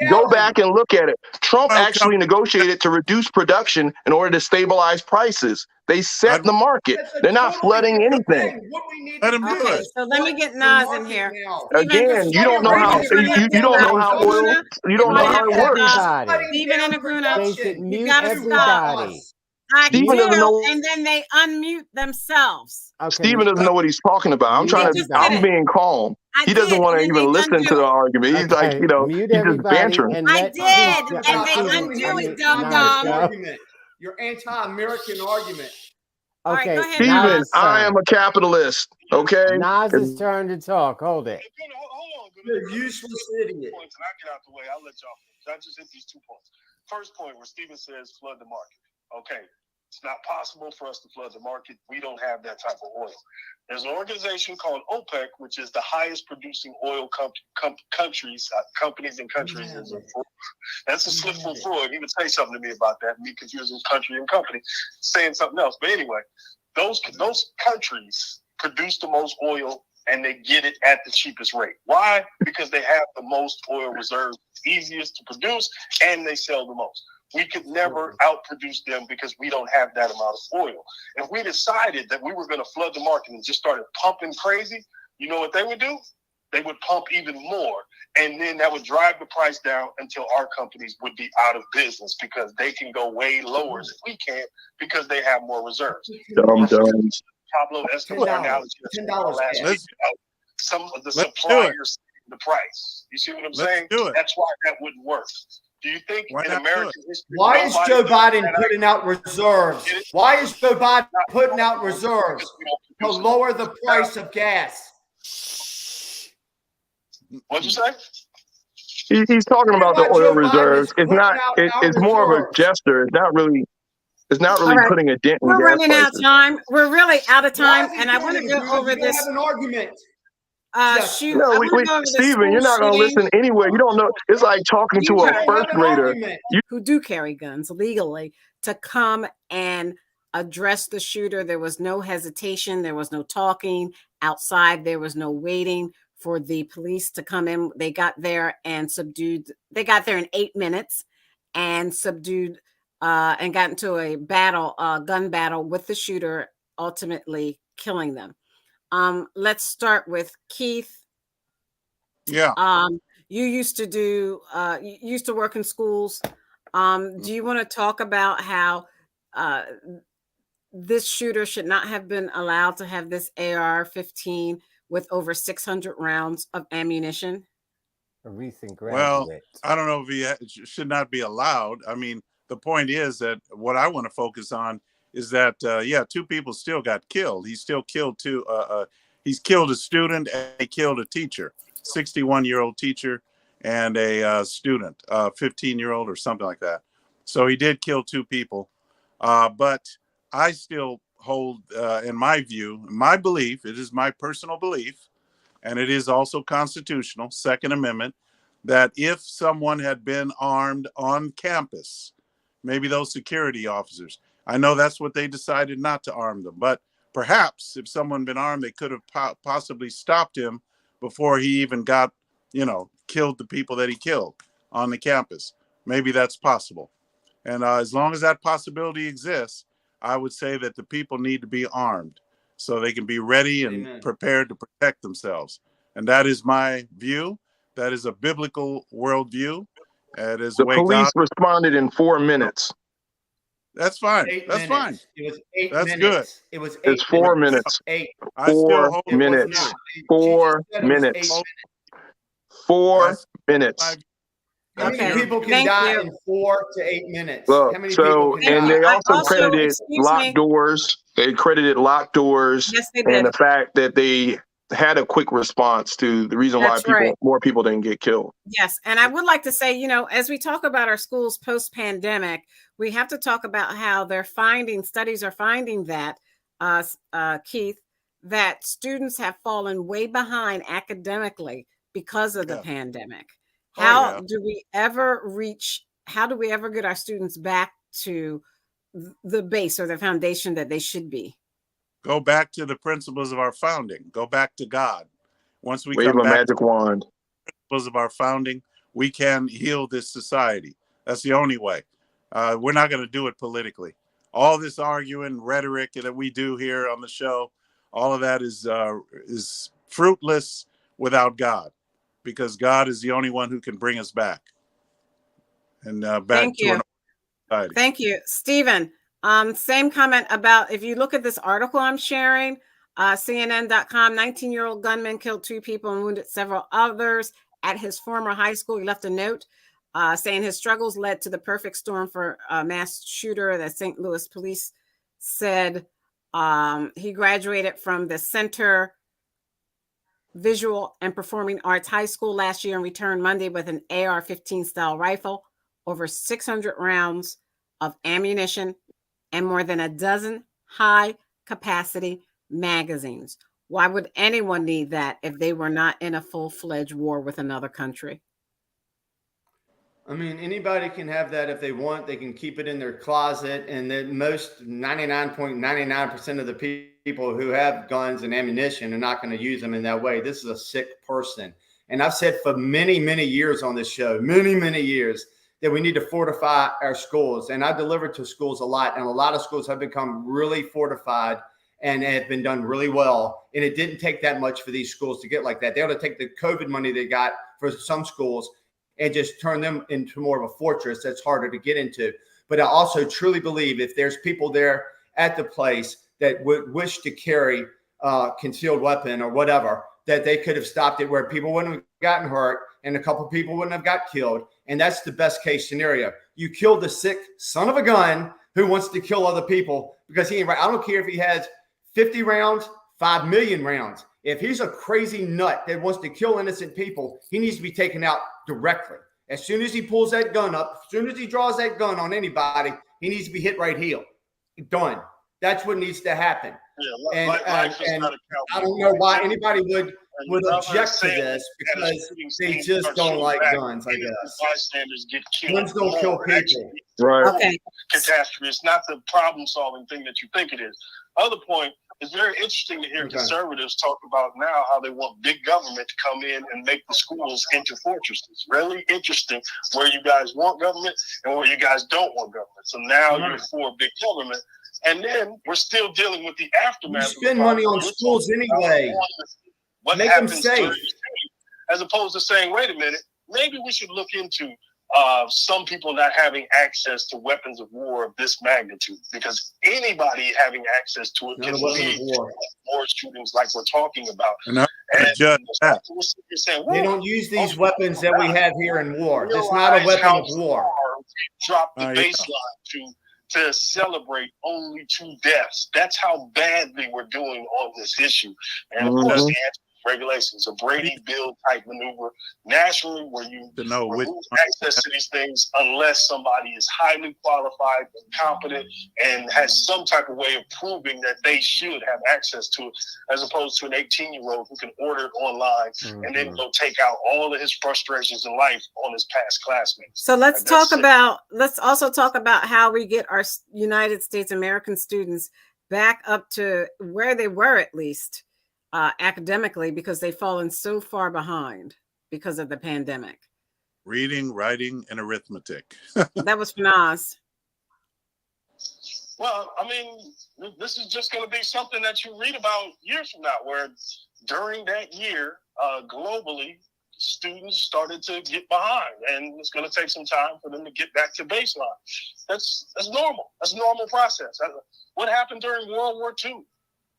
Go gallon. back and look at it. Trump Well, actually negotiated to reduce production in order to stabilize prices. They set I'd the market. That's a They're not totally flooding different anything. thing. What we need let to him do do Okay, it. is so let me get flood the Nas in market here. now. Steven, Again, you don't know Saudi how Steven's gonna have to you don't know stop. how oil Aguna, you don't you're know gonna how have it to works. stop. Everybody. Steven and Aguna, Stacy, you mute gotta stop. everybody. I Steven do, doesn't know. and then they unmute themselves. Okay, Steven doesn't know what he's talking about. I'm mute They trying to. just did everybody. I'm it. being calm. I He doesn't did, want and to then even they listen undo to the it. argument. He's like, Okay, mute he's just everybody bantering. and I let did, Steve, and they Steven, undo I it, mean, dumb Nas dumb. go. argument. Your anti-American argument. All right, go Okay, ahead, Steven, Nas. Nas' I am turn. a capitalist. Okay. Nas's turn to talk. Hold it. Hold on. You're a useless idiot. Points, and I get out the way. I'll let y'all finish. I just hit these 2 points. First point where Steven says flood the market. Okay. It's not possible for us to flood the market. We don't have that type of oil. There's an organization called OPEC, which is the highest producing oil companies and countries. That's a slip from Freud. He would say something to me about that, me confusing country and company, saying something else. But anyway, those countries produce the most oil and they get it at the cheapest rate. Why? Because they have the most oil reserves, easiest to produce, and they sell the most. We could never outproduce them because we don't have that amount of oil. If we decided that we were going to flood the market and just started pumping crazy, you know what they would do? They would pump even more. And then that would drive the price down until our companies would be out of business because they can go way lower than we can because they have more reserves. Dumb. Pablo Escobar analogy. Let's Some of the Let's do it. suppliers the price. You see what I'm saying? do it. That's why that wouldn't work. Do you think Why in not American do history? Why is nobody Joe did Biden that? putting out reserves? Why is Joe Biden putting out reserves to lower the price of gas? What'd you say? He's talking about the Why oil Joe Biden reserves. is It's putting not. out our It's more of a reserves? gesture. It's not really. It's not really All right. putting a dent in We're gas running out of prices. time. We're really out of Why time, is he and I doing want to it, go Aguna? over You don't this have an argument. shoot. No, I want to go over this Steven, school you're not going to shooting. listen anyway. You don't know. It's like talking to You a You don't first have an grader. argument. who do carry guns legally to come and address the shooter. There was no hesitation. There was no talking outside. There was no waiting for the police to come in. They got there and subdued. They got there in 8 minutes and subdued and got into a battle, gun battle with the shooter, ultimately killing them. Let's start with Keith. Yeah. You used to do you used to work in schools. Do you want to talk about how this shooter should not have been allowed to have this AR-15 with over 600 rounds of ammunition? A recent Well, graduate. I don't know if he should not be allowed. I mean, the point is that what I want to focus on is that, yeah, 2 people still got killed. He still killed 2. He's killed a student and he killed a teacher, 61-year-old teacher and a student, 15-year-old or something like that. So he did kill 2 people. But I still hold, in my view, my belief, it is my personal belief, and it is also constitutional, Second Amendment, that if someone had been armed on campus maybe those security officers. I know that's what they decided, not to arm them, but perhaps if someone been armed, they could have possibly stopped him before he even got, killed the people that he killed on the campus. Maybe that's possible. And as long as that possibility exists, I would say that the people need to be armed so they can be ready and Amen. prepared to protect themselves. And that is my view. That is a biblical worldview. It is the The way police God. responded in 4 minutes. That's fine. 8 That's minutes. fine. It was 8 That's minutes. good. It was 8 It's 4 minutes. minutes. 8. I still 4 hold It was minutes. not. 4 She just said it was 8 minutes. Oh, 4 that's minutes. my, How that's many Okay. your people view. can Thank die you. in 4 to 8 minutes? Look, How many people can Thank and you. die? they I also also, credited excuse locked me. doors. They credited locked doors Yes, they and did. the fact that they had a quick response to the reason why That's right. more people didn't get killed. Yes. And I would like to say, as we talk about our schools post-pandemic, we have to talk about how studies are finding that, Keith, that students have fallen way behind academically because of the Yeah. pandemic. Oh, How yeah. do we ever get our students back to the base or the foundation that they should be? Go back to the principles of our founding. Go back to God. Once we Wave come a back to magic wand. the principles of our founding, we can heal this society. That's the only way. We're not going to do it politically. All this arguing, rhetoric that we do here on the show, all of that is fruitless without God, because God is the only one who can bring us back and back Thank to you. an society. Thank you. Stephen, same comment about, if you look at this article I'm sharing, CNN.com, 19-year-old gunman killed 2 people and wounded several others at his former high school. He left a note saying his struggles led to the perfect storm for a mass shooter. That St. Louis police said he graduated from the Center Visual and Performing Arts High School last year and returned Monday with an AR-15 style rifle, over 600 rounds of ammunition, and more than a dozen high-capacity magazines. Why would anyone need that if they were not in a full-fledged war with another country? I mean, anybody can have that if they want. They can keep it in their closet. And then most 99.99% of the people who have guns and ammunition are not going to use them in that way. This is a sick person. And I've said for many, many years on this show, many years, that we need to fortify our schools. And I've delivered to schools a lot. And a lot of schools have become really fortified and have been done really well. And it didn't take that much for these schools to get like that. They ought to take the COVID money they got for some schools and just turn them into more of a fortress that's harder to get into. But I also truly believe if there's people there at the place that would wish to carry a concealed weapon or whatever, that they could have stopped it where people wouldn't have gotten hurt and a couple of people wouldn't have got killed. And that's the best case scenario. You killed the sick son of a gun who wants to kill other people because he ain't right. I don't care if he has 50 rounds, 5 million rounds. If he's a crazy nut that wants to kill innocent people, he needs to be taken out directly. As soon as he pulls that gun up, as soon as he draws that gun on anybody, he needs to be hit right heel. Done. That's what needs to happen. Yeah, And not I don't know why anybody would object to this because they just don't like guns, I guess. Bystanders get killed. Guns don't kill people. Right. Okay. Catastrophe. It's not the problem-solving thing that you think it is. Other point, it's very interesting to hear conservatives talk about now how they want big government to come in and make the schools into fortresses. Really interesting where you guys want government and where you guys don't want government. So now you're for big government. And then we're still dealing with the aftermath. You spend money on schools anyway. What Make them happens safe. as opposed to saying, wait a minute, maybe we should look into some people not having access to weapons of war of this magnitude, because anybody having access to it can lead to more shootings like we're talking about. And judge that. They don't use these weapons that we have here in war. It's not a weapon of war. Drop the baseline to celebrate only 2 deaths. That's how badly we're doing on this issue. And of course, the answer is regulations, a Brady Bill type maneuver nationally, where you to know which remove access to these things unless somebody is highly qualified and competent and has some type of way of proving that they should have access to it, as opposed to an 18-year-old who can order it online and then go take out all of his frustrations in life on his past classmates. So let's also talk about how we get our United States American students back up to where they were, at least academically, because they've fallen so far behind because of the pandemic. reading, writing, and arithmetic. That was for Nas. Well, I mean, this is just going to be something that you read about years from now, where during that year, globally, students started to get behind, and it's going to take some time for them to get back to baseline. That's normal. That's a normal process. What happened during World War II?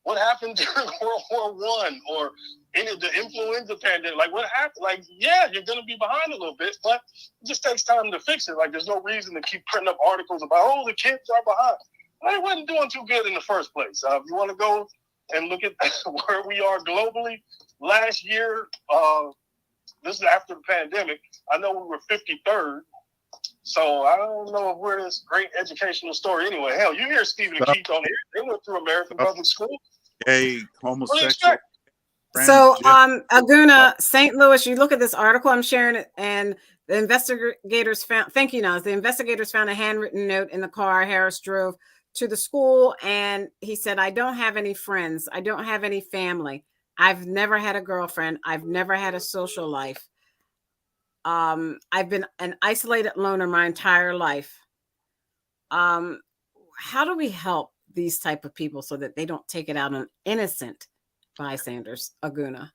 What happened during World War I or any of the influenza pandemic? Like, what happened? Like, yeah, you're going to be behind a little bit, but it just takes time to fix it. Like, there's no reason to keep printing up articles about, oh, the kids are behind. They wasn't doing too good in the first place. If you want to go and look at where we are globally, last year, this is after the pandemic, I know we were 53rd. So I don't know if we're this great educational story anyway. Hell, you hear Stephen and Keith on here. They went through American public school. Gay, homosexual. So, Aguna, St. Louis, you look at this article I'm sharing it, and the investigators found, thank you, Nas, the investigators found a handwritten note in the car Harris drove to the school, and he said, I don't have any friends. I don't have any family. I've never had a girlfriend. I've never had a social life. I've been an isolated loner my entire life. How do we help these type of people so that they don't take it out on innocent bystanders, Aguna?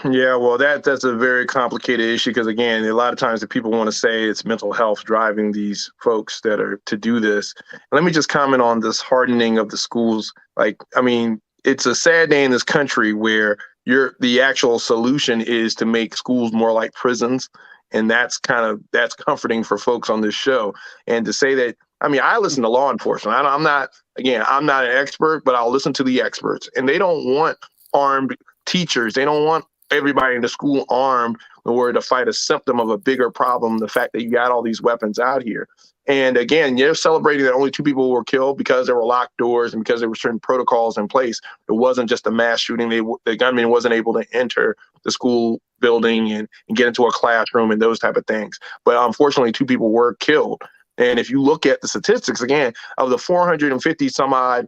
Yeah, well, that's a very complicated issue because, again, a lot of times the people want to say it's mental health driving these folks that are to do this. Let me just comment on this hardening of the schools. Like, I mean, it's a sad day in this country where the actual solution is to make schools more like prisons. And that's comforting for folks on this show. And to say that, I mean, I listen to law enforcement. I'm not an expert, but I'll listen to the experts. And they don't want armed teachers. They don't want everybody in the school armed in order to fight a symptom of a bigger problem, the fact that you got all these weapons out here. And again, you're celebrating that only 2 people were killed because there were locked doors and because there were certain protocols in place. It wasn't just a mass shooting. The gunman wasn't able to enter the school building and get into a classroom and those type of things. But unfortunately, 2 people were killed. And if you look at the statistics, again, of the 450 some odd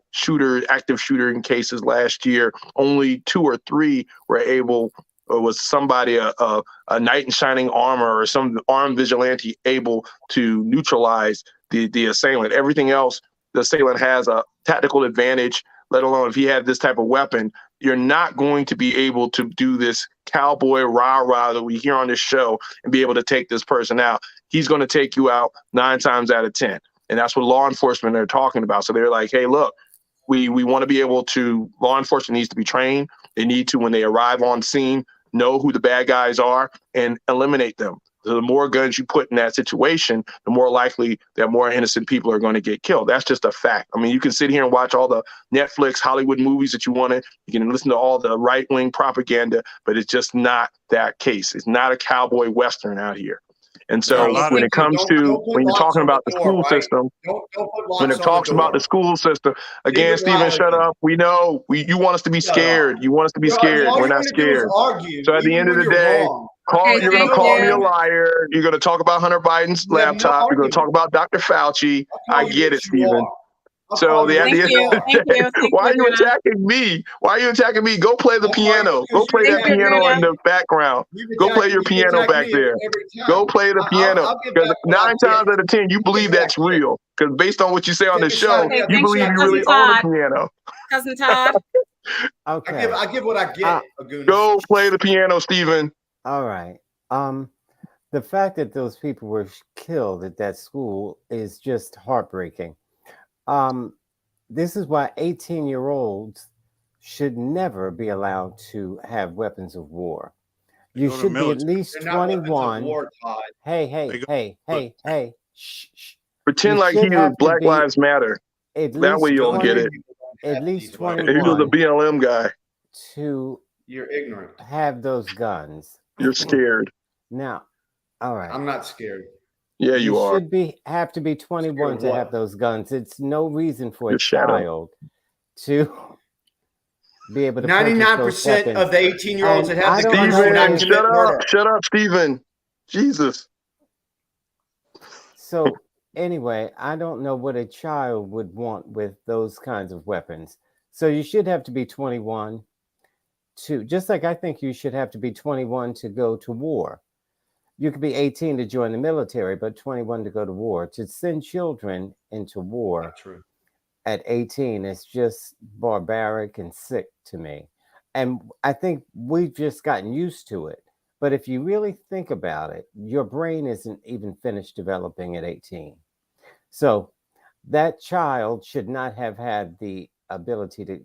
active shooter cases last year, only 2 or 3 was somebody, a knight in shining armor or some armed vigilante able to neutralize the assailant. Everything else, the assailant has a tactical advantage, let alone if he had this type of weapon. You're not going to be able to do this cowboy rah-rah that we hear on this show and be able to take this person out. He's going to take you out 9 times out of 10. And that's what law enforcement are talking about. So they're like, hey, look, we want to be able to, law enforcement needs to be trained. They need to, when they arrive on scene, know who the bad guys are and eliminate them. The more guns you put in that situation, the more likely that more innocent people are going to get killed. That's just a fact. I mean, you can sit here and watch all the Netflix, Hollywood movies that you want to. You can listen to all the right-wing propaganda, but it's just not that case. It's not a cowboy Western out here. And so when it comes to, when you're talking about the school system, when it talks about the school system, again, Stephen, shut up. We know you want us to be scared. You want us to be scared. We're not scared. So at the end of the day, you're going to call me a liar. You're going to talk about Hunter Biden's laptop. You're going to talk about Dr. Fauci. I get it, Stephen. So Thank you. Why are you attacking me? Why are you attacking me? Go play the piano. Go play that piano in the background. Go play your piano back there. Go play the piano. Because 9 times out of 10, you believe that's real. Because based on what you say on the show, you believe you really own a piano. Cousin Todd. Okay. I give what I get. Go play the piano, Stephen. All right. The fact that those people were killed at that school is just heartbreaking. This is why 18-year-olds should never be allowed to have weapons of war. You should be at least 21. Hey. Shh. Pretend like he was Black Lives Matter. That way you'll get it. At least 21. He was a BLM guy. To You're ignorant. have those guns. You're scared. Now, all right. I'm not scared. Yeah, you are. Should have to be 21 to have those guns. It's no reason for Your a shadow. child to be able to 99% of the 18-year-olds that have the guns Steven, will not commit shut murder. up. Shut up, Steven. Jesus. So anyway, I don't know what a child would want with those kinds of weapons. So you should have to be 21 to, just like I think you should have to be 21 to go to war. You could be 18 to join the military, but 21 to go to war. To send children into war at 18 is just barbaric and sick to me. And I think we've just gotten used to it. But if you really think about it, your brain isn't even finished developing at 18. So that child should not have had the ability to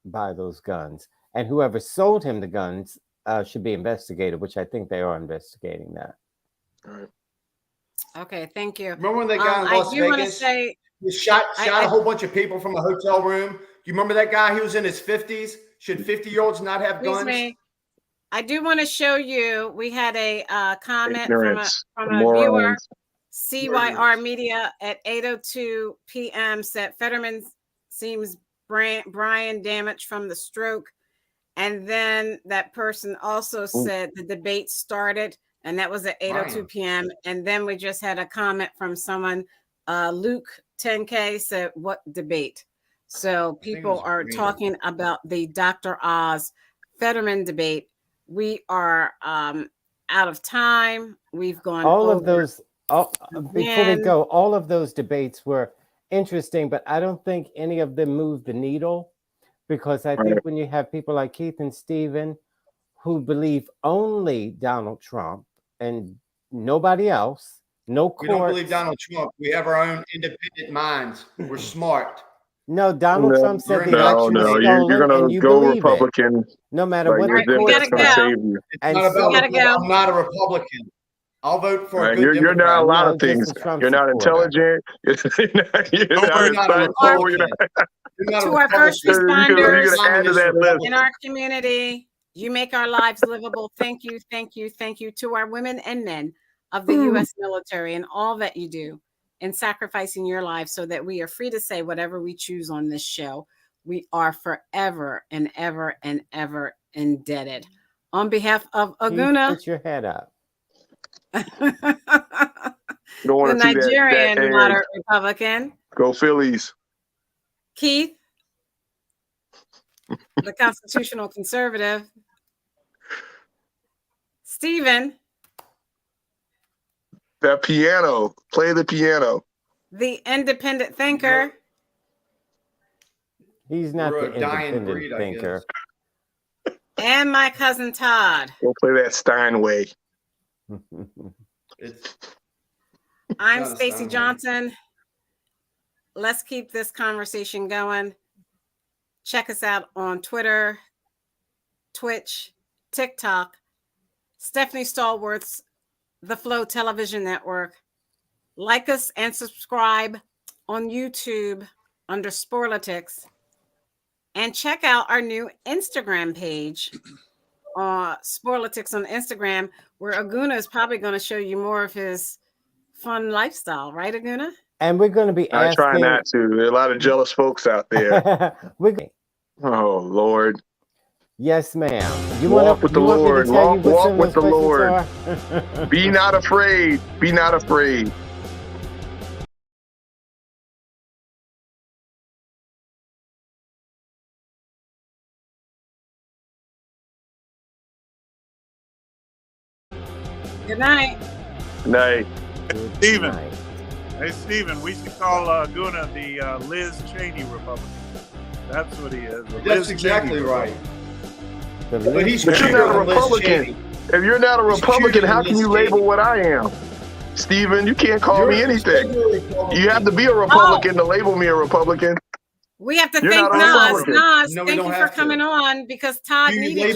buy those guns. And whoever sold him the guns should be investigated, which I think they are investigating that. All right. Okay, thank you. Remember when that guy in Las I do want to Vegas say shot a whole bunch of people from a hotel room? Do you remember that guy? He was in his 50s. Should 50-year-olds not have guns? me. I do want to show you. We had a comment Ignorance. from a viewer. Morons. CYR Media at 8:02 p.m. said Fetterman seems Brian damaged from the stroke. And then that person also said the debate started, and that was at 8:02 p.m. And then we just had a comment from someone, Luke 10K said, what debate? So people are talking about the Dr. Oz Fetterman debate. We are out of time. We've gone all over. Of those. Before we go, all of those debates were interesting, but I don't think any of them moved the needle, because I think when you have people like Keith and Stephen who believe only Donald Trump and nobody else, no court. We don't believe Donald Trump. We have our own independent minds. We're smart. No, Donald Trump said the no, election no, was you're stolen, going and to you go believe Republican. it. No matter Like, what the we court gotta says. save you. It's not about I'm not a Republican. I'll vote for a good you're not a lot of No, things. just a Trump You're not supporter. intelligent. You're not a Republican. To our first responders add to that list. in our community, you make our lives livable. Thank you, thank you, thank you. To our women and men of the U.S. military and all that you do in sacrificing your lives so that we are free to say whatever we choose on this show. We are forever and ever and ever indebted. On behalf of Aguna, Put your head up. You don't want the to see Nigerian that moderate Republican, Go Phillies. Keith, the constitutional conservative, Stephen, That piano. Play the piano. the independent thinker, He's not We're the a dying independent breed, I thinker. and my cousin Todd. Go play that Steinway. I'm Not a Stacey Steinway. Johnson. Let's keep this conversation going. Check us out on Twitter, Twitch, TikTok, Stephanie Stallworth's The Flow Television Network. Like us and subscribe on YouTube under Sporlitics. And check out our new Instagram page, Sporlitics on Instagram, where Aguna is probably going to show you more of his fun lifestyle, right, Aguna? And we're going to be I try asking. not to. There are a lot of jealous folks out there. Oh, Lord. Yes, ma'am. You Walk with the want me to Lord. tell you what Walk some of with the those Lord. questions are? Be not afraid. Be not afraid. Good night. Good night. Good Stephen. night. Hey, Stephen, we should call Aguna the Liz Cheney Republican. That's what he is. That's exactly right. The But he's But you're cuter not a than Liz Republican. Cheney. If you're not a He's Republican, cuter how than can Liz you label Cheney. what I am? Stephen, you can't call You're me a anything. Republican. You have to be a Republican to label me a Republican. We have to You're thank not a Nas. Republican. Nas, No, we thank don't you for have to. coming on because Todd Do you needed label